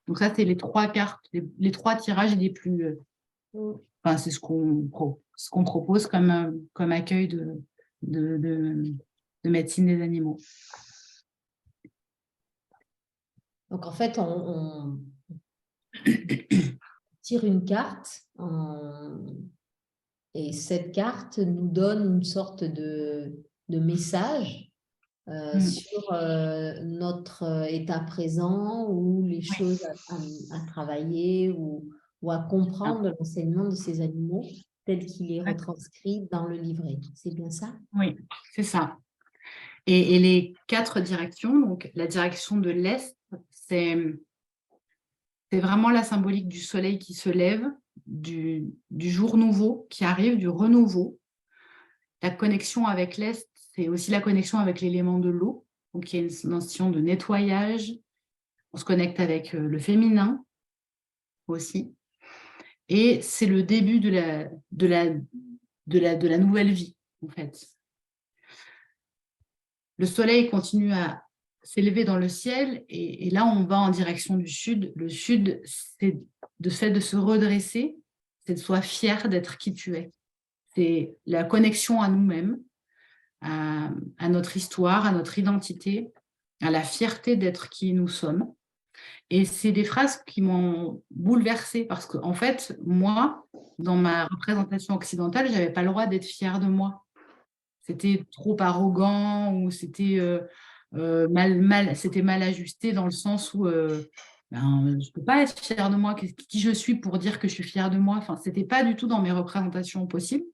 Speaker 2: Donc ça, c'est les 3 cartes, les 3 tirages les plus... Enfin, c'est ce qu'on propose comme accueil de médecine des animaux.
Speaker 1: Donc, en fait, tire une carte et cette carte nous donne une sorte de message sur notre état présent ou les
Speaker 2: Oui,
Speaker 1: choses à travailler ou à comprendre de l'enseignement de ces animaux tel qu'il est
Speaker 2: d'accord.
Speaker 1: retranscrit dans le livret. C'est bien ça?
Speaker 2: Oui, c'est ça. Et les 4 directions, donc la direction de l'Est, c'est vraiment la symbolique du soleil qui se lève, du jour nouveau qui arrive, du renouveau. La connexion avec l'Est, c'est aussi la connexion avec l'élément de l'eau. Donc, il y a une notion de nettoyage. On se connecte avec le féminin aussi. Et c'est le début de la nouvelle vie, en fait. Le soleil continue à s'élever dans le ciel et là, on va en direction du sud. Le sud, c'est le fait de se redresser, c'est de sois fier d'être qui tu es. C'est la connexion à nous-mêmes, à notre histoire, à notre identité, à la fierté d'être qui nous sommes. Et c'est des phrases qui m'ont bouleversée parce qu'en fait, moi, dans ma représentation occidentale, je n'avais pas le droit d'être fière de moi. C'était trop arrogant ou c'était c'était mal ajusté dans le sens où ben, je ne peux pas être fière de moi. Qui je suis pour dire que je suis fière de moi? Enfin, ce n'était pas du tout dans mes représentations possibles.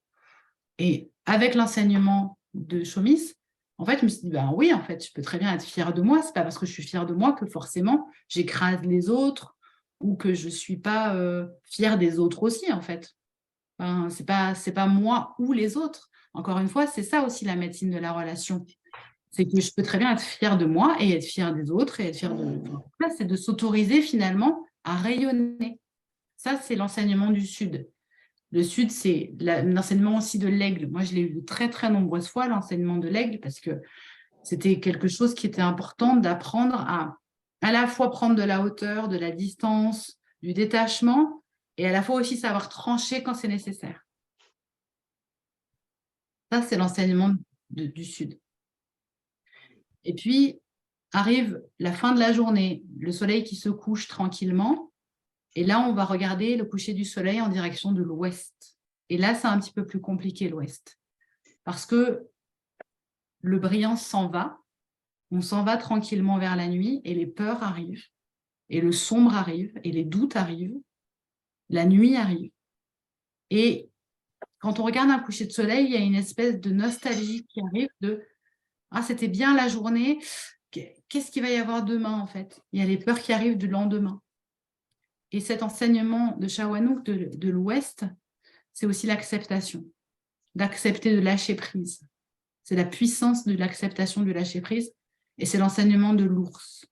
Speaker 2: Et avec l'enseignement de Chomis, en fait, je me suis dit, ben oui, en fait, je peux très bien être fière de moi. C'est pas parce que je suis fière de moi que forcément j'écrase les autres ou que je suis pas fière des autres aussi, en fait. Enfin, c'est pas moi ou les autres. Encore une fois, c'est ça aussi la médecine de la relation. C'est que je peux très bien être fière de moi et être fière des autres et être fière de... Enfin, c'est de s'autoriser finalement à rayonner. Ça, c'est l'enseignement du Sud. Le Sud, c'est l'enseignement aussi de l'aigle. Moi, je l'ai eu de très, très nombreuses fois, l'enseignement de l'aigle, parce que c'était quelque chose qui était important d'apprendre à la fois prendre de la hauteur, de la distance, du détachement, et à la fois aussi savoir trancher quand c'est nécessaire. Ça, c'est l'enseignement du Sud. Et puis, arrive la fin de la journée, le soleil qui se couche tranquillement, et là, on va regarder le coucher du soleil en direction de l'ouest. Et là, c'est un petit peu plus compliqué, l'ouest. Parce que le brillant s'en va, on s'en va tranquillement vers la nuit et les peurs arrivent, et le sombre arrive, et les doutes arrivent, la nuit arrive. Et quand on regarde un coucher de soleil, il y a une espèce de nostalgie qui arrive de « Ah, c'était bien la journée, qu'est-ce qu'il va y avoir demain en fait ?» Il y a les peurs qui arrivent du lendemain. Et cet enseignement de Shawanouk de l'Ouest, c'est aussi l'acceptation, d'accepter de lâcher prise. C'est la puissance de l'acceptation du lâcher prise et c'est l'enseignement de l'ours.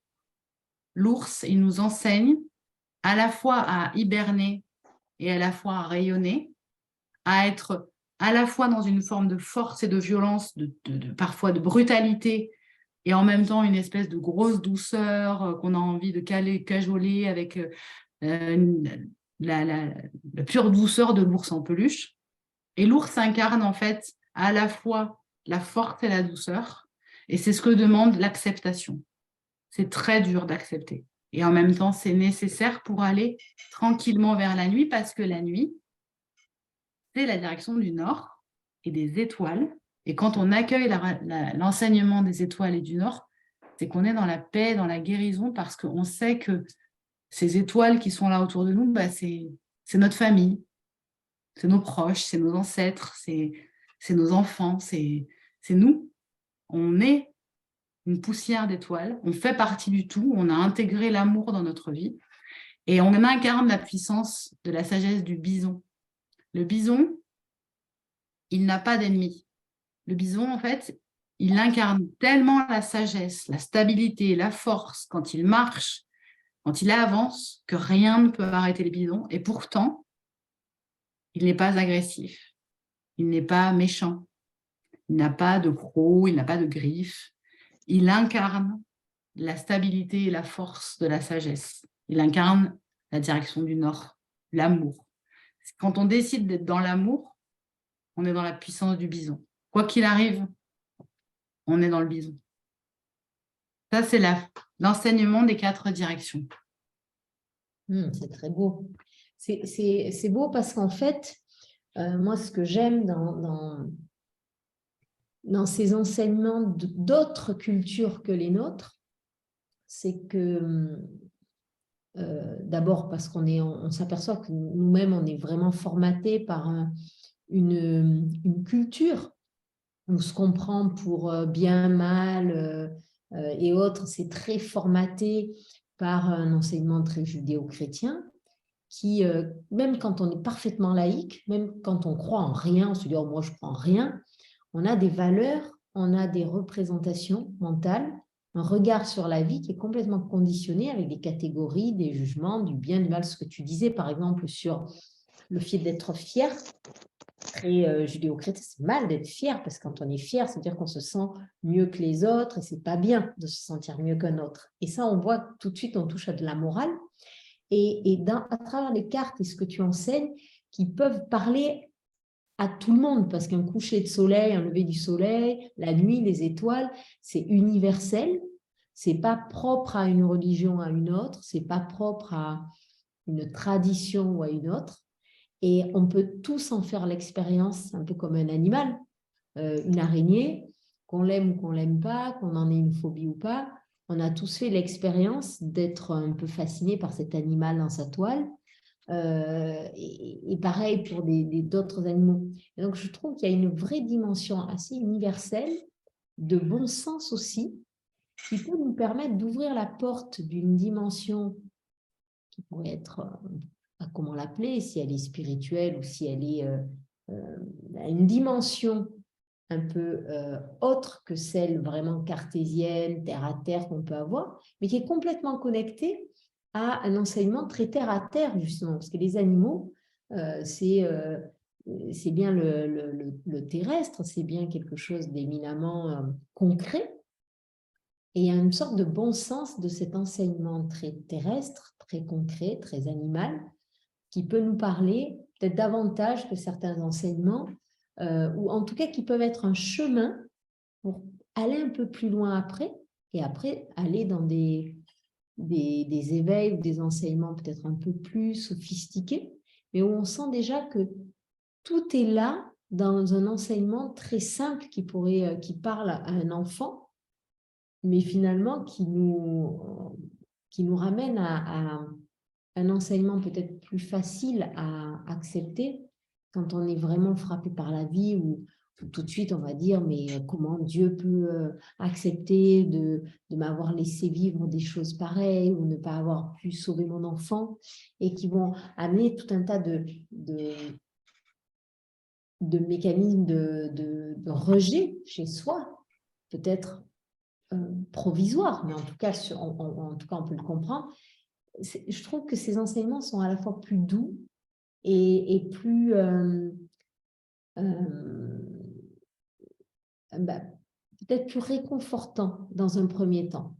Speaker 2: L'ours, il nous enseigne à la fois à hiberner et à la fois à rayonner, à être à la fois dans une forme de force et de violence, parfois de brutalité, et en même temps une espèce de grosse douceur qu'on a envie de cajoler avec la pure douceur de l'ours en peluche. Et l'ours incarne en fait à la fois la force et la douceur, et c'est ce que demande l'acceptation. C'est très dur d'accepter. Et en même temps, c'est nécessaire pour aller tranquillement vers la nuit, parce que la nuit, c'est la direction du nord et des étoiles. Et quand on accueille l'enseignement des étoiles et du nord, c'est qu'on est dans la paix, dans la guérison, parce qu'on sait que ces étoiles qui sont là autour de nous, bah, c'est notre famille, c'est nos proches, c'est nos ancêtres, c'est nos enfants, c'est nous. On est une poussière d'étoiles, on fait partie du tout, on a intégré l'amour dans notre vie et on incarne la puissance de la sagesse du bison. Le bison, il n'a pas d'ennemi. Le bison, en fait, il incarne tellement la sagesse, la stabilité, la force quand il marche, quand il avance, que rien ne peut arrêter le bison. Et pourtant, il n'est pas agressif, il n'est pas méchant, il n'a pas de crocs, il n'a pas de griffes. Il incarne la stabilité et la force de la sagesse. Il incarne la direction du nord, l'amour. Quand on décide d'être dans l'amour, on est dans la puissance du bison. Quoi qu'il arrive, on est dans le bison. Ça, c'est l'enseignement des 4 directions.
Speaker 1: C'est très beau. c'est beau parce qu'en fait, moi, ce que j'aime dans ces enseignements d'autres cultures que les nôtres, c'est que d'abord parce on s'aperçoit que nous-mêmes, on est vraiment formatés par une culture. On se comprend pour bien, mal et autres. C'est très formaté par un enseignement très judéo-chrétien qui, même quand on est parfaitement laïque, même quand on croit en rien, on se dit « oh, moi, je ne crois en rien », on a des valeurs, on a des représentations mentales, un regard sur la vie qui est complètement conditionné avec des catégories, des jugements, du bien, du mal. Ce que tu disais, par exemple, sur le fait d'être fier, très judéo-chrétien, c'est mal d'être fier, parce que quand on est fier, c'est-à-dire qu'on se sent mieux que les autres, et c'est pas bien de se sentir mieux qu'un autre. Et ça, on voit tout de suite, on touche à de la morale, et à travers les cartes et ce que tu enseignes, qui peuvent parler à tout le monde, parce qu'un coucher de soleil, un lever du soleil, la nuit, les étoiles, c'est universel, c'est pas propre à une religion, à une autre, c'est pas propre à une tradition ou à une autre, et on peut tous en faire l'expérience, un peu comme un animal, une araignée, qu'on l'aime ou qu'on l'aime pas, qu'on en ait une phobie ou pas, on a tous fait l'expérience d'être un peu fasciné par cet animal dans sa toile, et pareil pour d'autres animaux. Et donc, je trouve qu'il y a une vraie dimension assez universelle, de bon sens aussi, qui peut nous permettre d'ouvrir la porte d'une dimension qui pourrait être, comment l'appeler, si elle est spirituelle ou si elle est une dimension un peu autre que celle vraiment cartésienne, terre à terre qu'on peut avoir, mais qui est complètement connectée à un enseignement très terre à terre, justement, parce que les animaux, c'est bien le terrestre, c'est bien quelque chose d'éminemment concret, et il y a une sorte de bon sens de cet enseignement très terrestre, très concret, très animal, qui peut nous parler peut-être davantage que certains enseignements, ou en tout cas qui peuvent être un chemin pour aller un peu plus loin après, et après aller dans des éveils ou des enseignements peut-être un peu plus sophistiqués, mais où on sent déjà que tout est là dans un enseignement très simple qui parle à un enfant, mais finalement qui nous ramène à un enseignement peut-être plus facile à accepter quand on est vraiment frappé par la vie, ou tout de suite on va dire mais comment Dieu peut accepter de m'avoir laissé vivre des choses pareilles, ou ne pas avoir pu sauver mon enfant, et qui vont amener tout un tas de mécanismes de rejet chez soi, peut-être provisoire, mais en tout cas, on peut le comprendre. Je trouve que ces enseignements sont à la fois plus doux et plus peut-être plus réconfortants dans un premier temps.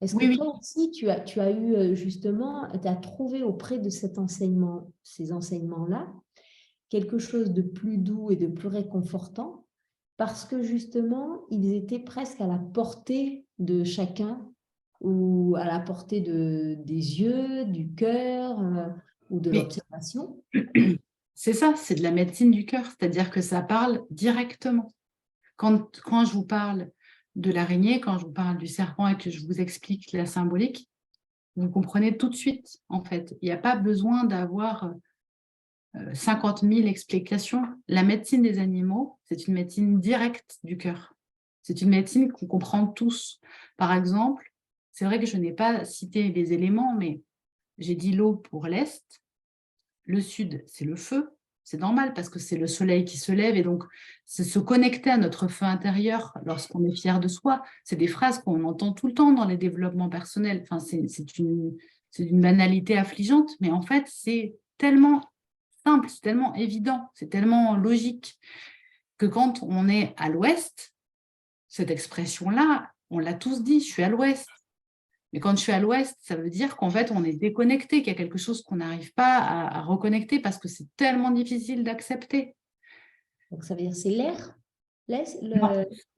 Speaker 1: Est-ce que
Speaker 2: Oui,
Speaker 1: toi aussi, tu as eu justement, tu as trouvé auprès de ces enseignements-là, quelque chose de plus doux et de plus réconfortant, parce que justement, ils étaient presque à la portée de chacun, ou à la portée des yeux, du cœur ou de
Speaker 2: mais
Speaker 1: l'observation.
Speaker 2: c'est ça, c'est de la médecine du cœur, c'est-à-dire que ça parle directement. Quand je vous parle de l'araignée, quand je vous parle du serpent et que je vous explique la symbolique, vous comprenez tout de suite, en fait. Il n'y a pas besoin d'avoir 50 000 explications. La médecine des animaux, c'est une médecine directe du cœur. C'est une médecine qu'on comprend tous. Par exemple, c'est vrai que je n'ai pas cité les éléments, mais j'ai dit l'eau pour l'Est. Le Sud, c'est le feu. C'est normal parce que c'est le soleil qui se lève, et donc c'est se connecter à notre feu intérieur lorsqu'on est fier de soi. C'est des phrases qu'on entend tout le temps dans les développements personnels. Enfin, c'est une banalité affligeante, mais en fait, c'est tellement simple, c'est tellement évident, c'est tellement logique que quand on est à l'ouest, cette expression-là, on l'a tous dit, je suis à l'ouest. Mais quand je suis à l'ouest, ça veut dire qu'en fait, on est déconnecté, qu'il y a quelque chose qu'on n'arrive pas à reconnecter parce que c'est tellement difficile d'accepter.
Speaker 1: Donc, ça veut dire c'est l'air,
Speaker 2: Non, c'est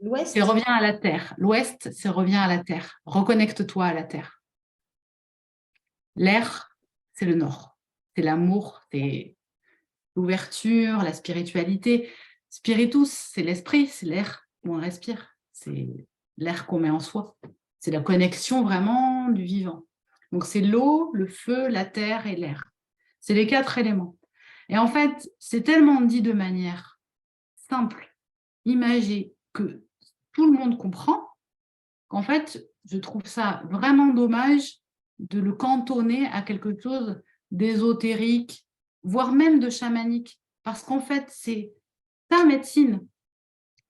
Speaker 1: l'ouest.
Speaker 2: reviens à la terre. L'ouest, c'est reviens à la terre. Reconnecte-toi à la terre. L'air, c'est le nord. C'est l'amour, c'est l'ouverture, la spiritualité. Spiritus, c'est l'esprit, c'est l'air où on respire. C'est l'air qu'on met en soi. C'est la connexion vraiment du vivant. Donc, c'est l'eau, le feu, la terre et l'air. C'est les 4 éléments. Et en fait, c'est tellement dit de manière simple, imagée, que tout le monde comprend, qu'en fait, je trouve ça vraiment dommage de le cantonner à quelque chose d'ésotérique, voire même de chamanique. Parce qu'en fait, c'est ta médecine.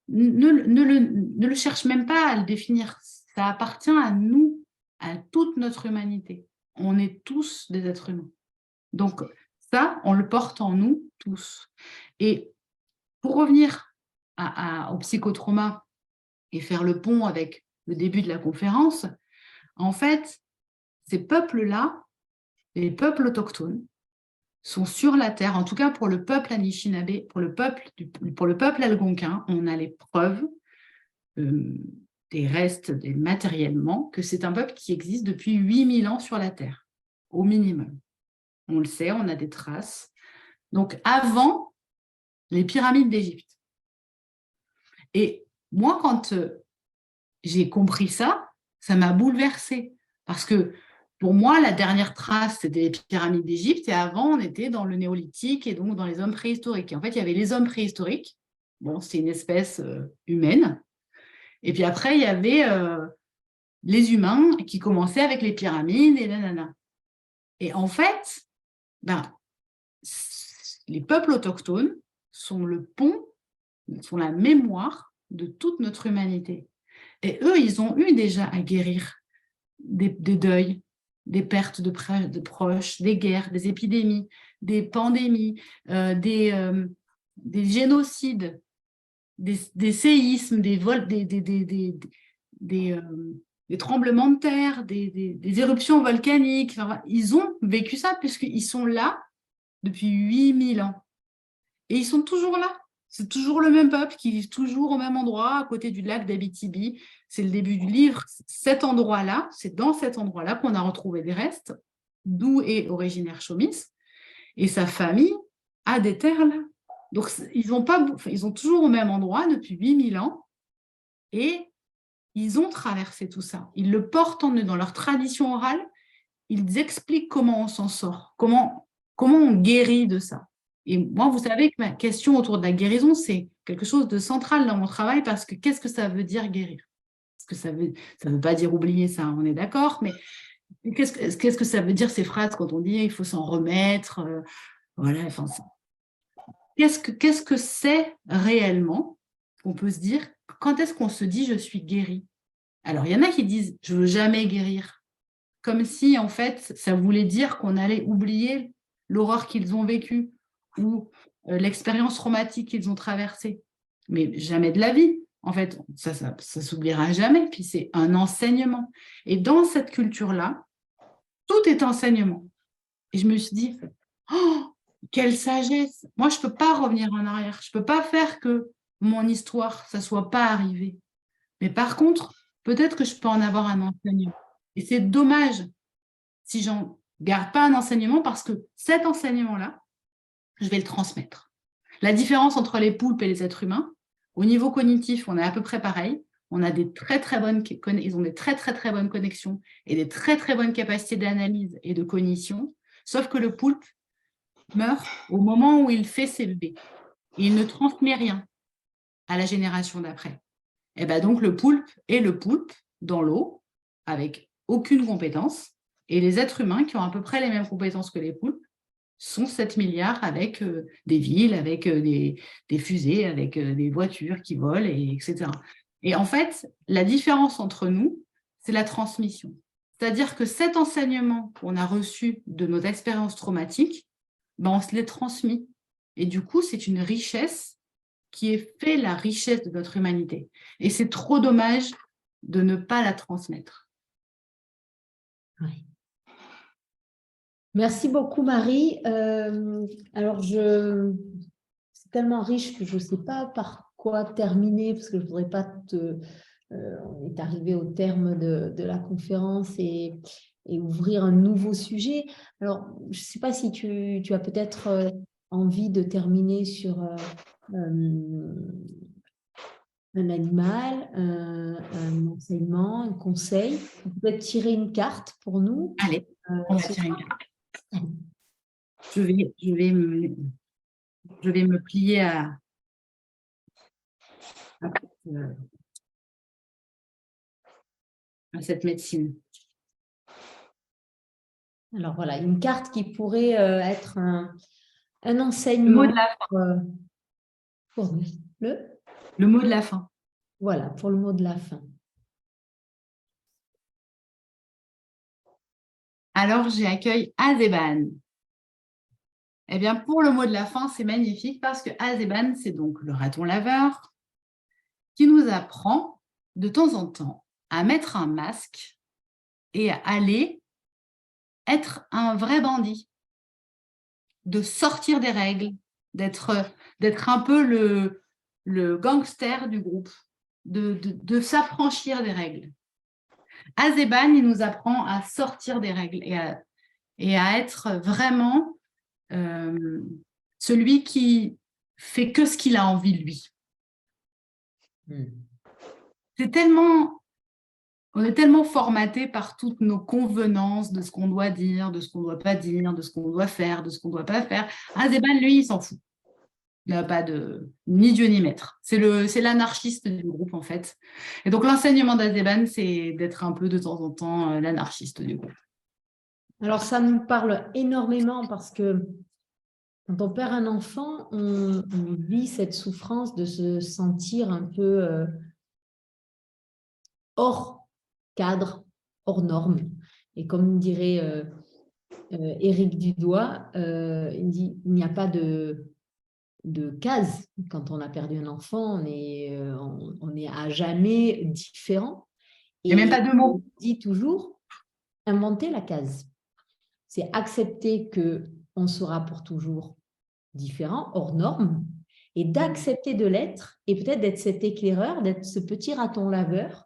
Speaker 2: Ne le cherche même pas à le définir. Ça appartient à nous, à toute notre humanité. On est tous des êtres humains. Donc, ça, on le porte en nous tous. Et pour revenir au psychotrauma et faire le pont avec le début de la conférence, en fait, ces peuples-là, les peuples autochtones, sont sur la terre, en tout cas pour le peuple Anishinaabe, pour le peuple algonquin, on a les preuves des restes, matériellement, que c'est un peuple qui existe depuis 8000 ans sur la terre, au minimum. On le sait, on a des traces. Donc, avant les pyramides d'Égypte. Et moi, quand j'ai compris ça, ça m'a bouleversée. Parce que pour moi, la dernière trace, c'était les pyramides d'Égypte. Et avant, on était dans le néolithique et donc dans les hommes préhistoriques. Et en fait, il y avait les hommes préhistoriques. Bon, c'est une espèce humaine. Et puis après, il y avait les humains qui commençaient avec les pyramides et nanana. Et en fait, les peuples autochtones sont le pont, sont la mémoire de toute notre humanité. Et eux, ils ont eu déjà à guérir des deuils, des pertes de proches, des guerres, des épidémies, des pandémies, des génocides, des séismes, des vols, des tremblements de terre, des éruptions volcaniques. Enfin, ils ont vécu ça puisqu'ils sont là depuis 8000 ans. Et ils sont toujours là. C'est toujours le même peuple qui vit toujours au même endroit, à côté du lac d'Abitibi. C'est le début du livre. Cet endroit-là, c'est dans cet endroit-là qu'on a retrouvé des restes, d'où est originaire Chomis. Et sa famille a des terres là. Donc, ils ont toujours au même endroit depuis 8000 ans. Et ils ont traversé tout ça. Ils le portent en eux dans leur tradition orale. Ils expliquent comment on s'en sort, comment on guérit de ça. Et moi, vous savez que ma question autour de la guérison, c'est quelque chose de central dans mon travail parce que qu'est-ce que ça veut dire guérir? Parce que ça veut pas dire oublier ça, on est d'accord, mais qu'est-ce que ça veut dire ces phrases quand on dit il faut s'en remettre, voilà, enfin, qu'est-ce que c'est réellement qu'on peut se dire, quand est-ce qu'on se dit je suis guéri? Alors, il y en a qui disent je veux jamais guérir, comme si en fait ça voulait dire qu'on allait oublier l'horreur qu'ils ont vécue ou l'expérience traumatique qu'ils ont traversée. Mais jamais de la vie. En fait, ça s'oubliera jamais. Puis c'est un enseignement. Et dans cette culture-là, tout est enseignement. Et je me suis dit, oh, quelle sagesse! Moi, je ne peux pas revenir en arrière. Je ne peux pas faire que mon histoire, ça ne soit pas arrivé. Mais par contre, peut-être que je peux en avoir un enseignement. Et c'est dommage si j'en garde pas un enseignement parce que cet enseignement-là, je vais le transmettre. La différence entre les poulpes et les êtres humains, au niveau cognitif, on est à peu près pareil. On a des ils ont des très, très, très bonnes connexions et des très, très bonnes capacités d'analyse et de cognition, sauf que le poulpe meurt au moment où il fait ses bébés. Et il ne transmet rien à la génération d'après. Et bien donc, le poulpe est le poulpe dans l'eau, avec aucune compétence, et les êtres humains qui ont à peu près les mêmes compétences que les poulpes sont 7 milliards avec des villes, avec des fusées, avec des voitures qui volent, etc. Et en fait, la différence entre nous, c'est la transmission. C'est-à-dire que cet enseignement qu'on a reçu de nos expériences traumatiques, ben on se l'est transmis. Et du coup, c'est une richesse qui est fait la richesse de notre humanité. Et c'est trop dommage de ne pas la transmettre.
Speaker 1: Oui. Merci beaucoup, Marie. Alors, c'est tellement riche que je ne sais pas par quoi terminer, parce que je ne voudrais pas on est arrivé au terme de la conférence et et ouvrir un nouveau sujet. Alors, je ne sais pas si tu as peut-être envie de terminer sur un animal, un enseignement, un conseil. Peut-être tirer une carte pour nous.
Speaker 2: Allez, on va tirer une carte. Je vais me plier à cette médecine.
Speaker 1: Alors voilà, une carte qui pourrait être un enseignement.
Speaker 2: Le mot de la fin.
Speaker 1: Pour
Speaker 2: le mot de la fin.
Speaker 1: Voilà, pour le mot de la fin.
Speaker 2: Alors, j'accueille Azeban. Eh bien, pour le mot de la fin, c'est magnifique parce que Azeban, c'est donc le raton laveur qui nous apprend de temps en temps à mettre un masque et à aller être un vrai bandit, de sortir des règles, d'être un peu le gangster du groupe, de s'affranchir des règles. Azeban, il nous apprend à sortir des règles et à être vraiment celui qui fait que ce qu'il a envie de lui. C'est tellement... On est tellement formaté par toutes nos convenances de ce qu'on doit dire, de ce qu'on ne doit pas dire, de ce qu'on doit faire, de ce qu'on ne doit pas faire. Azeban, lui, il s'en fout. Il n'a pas ni Dieu ni maître. C'est l'anarchiste du groupe, en fait. Et donc, l'enseignement d'Azeban, c'est d'être un peu de temps en temps l'anarchiste du groupe.
Speaker 1: Alors, ça nous parle énormément parce que quand on perd un enfant, on vit cette souffrance de se sentir un peu hors cadre, hors norme. Et comme dirait Éric Dudoit, il dit il n'y a pas de case. Quand on a perdu un enfant, on est à jamais différent.
Speaker 2: Il n'y a même pas de mots.
Speaker 1: On dit toujours inventer la case. C'est accepter qu'on sera pour toujours différent, hors norme, et d'accepter de l'être, et peut-être d'être cet éclaireur, d'être ce petit raton laveur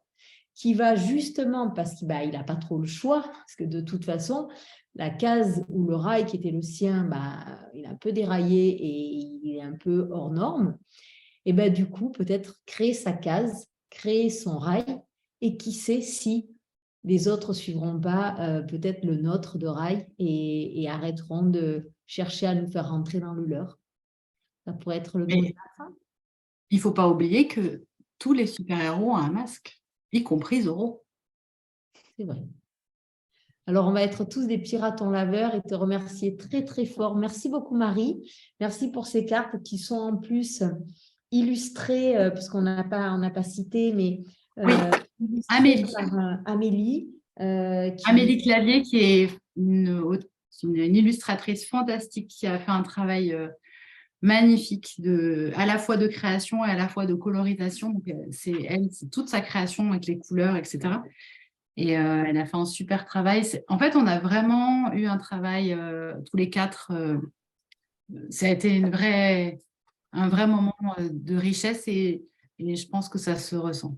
Speaker 1: qui va justement, parce qu'il n'a pas trop le choix, parce que de toute façon, la case ou le rail qui était le sien, il a un peu déraillé et il est un peu hors norme, et du coup, peut-être créer sa case, créer son rail, et qui sait si les autres suivront pas peut-être le nôtre de rail et arrêteront de chercher à nous faire rentrer dans le leur. Ça pourrait être le mot de la fin.
Speaker 2: Il ne faut pas oublier que tous les super-héros ont un masque, y compris Zorro.
Speaker 1: C'est vrai. Alors, on va être tous des pirates en laveur et te remercier très, très fort. Merci beaucoup, Marie. Merci pour ces cartes qui sont en plus illustrées, puisqu'on n'a pas cité, mais
Speaker 2: Amélie.
Speaker 1: Par Amélie.
Speaker 2: Amélie Clavier, qui est une illustratrice fantastique, qui a fait un travail magnifique, à la fois de création et à la fois de colorisation. Donc, c'est toute sa création avec les couleurs, etc. Et elle a fait un super travail. En fait, on a vraiment eu un travail tous les quatre. Ça a été un vrai moment de richesse et je pense que ça se ressent.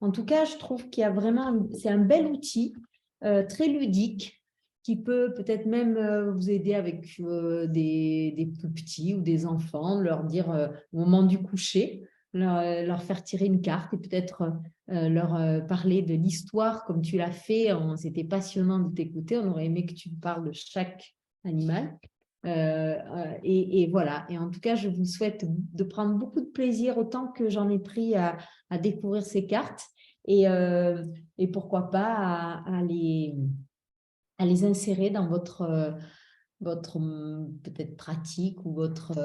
Speaker 1: En tout cas, je trouve qu'il y a vraiment, c'est un bel outil, très ludique, qui peut peut-être même vous aider avec des plus petits ou des enfants, leur dire au moment du coucher, leur faire tirer une carte et peut-être leur parler de l'histoire comme tu l'as fait. C'était passionnant de t'écouter. On aurait aimé que tu parles de chaque animal. Et voilà. Et en tout cas, je vous souhaite de prendre beaucoup de plaisir autant que j'en ai pris à découvrir ces cartes et pourquoi pas à les insérer dans votre peut-être pratique ou votre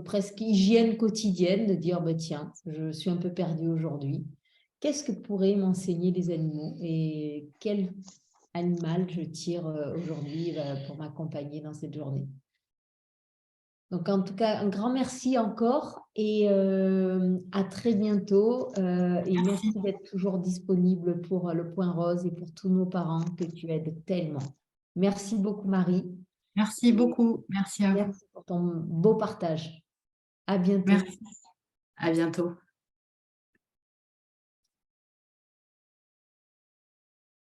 Speaker 1: presque hygiène quotidienne, de dire tiens, je suis un peu perdue aujourd'hui. Qu'est-ce que pourraient m'enseigner les animaux et quel animal je tire aujourd'hui pour m'accompagner dans cette journée. Donc, en tout cas, un grand merci encore et à très bientôt. Et merci d'être toujours disponible pour le Point Rose et pour tous nos parents que tu aides tellement. Merci beaucoup, Marie.
Speaker 2: Merci beaucoup. Merci à vous.
Speaker 1: Merci pour ton beau partage. À bientôt.
Speaker 2: Merci. À bientôt.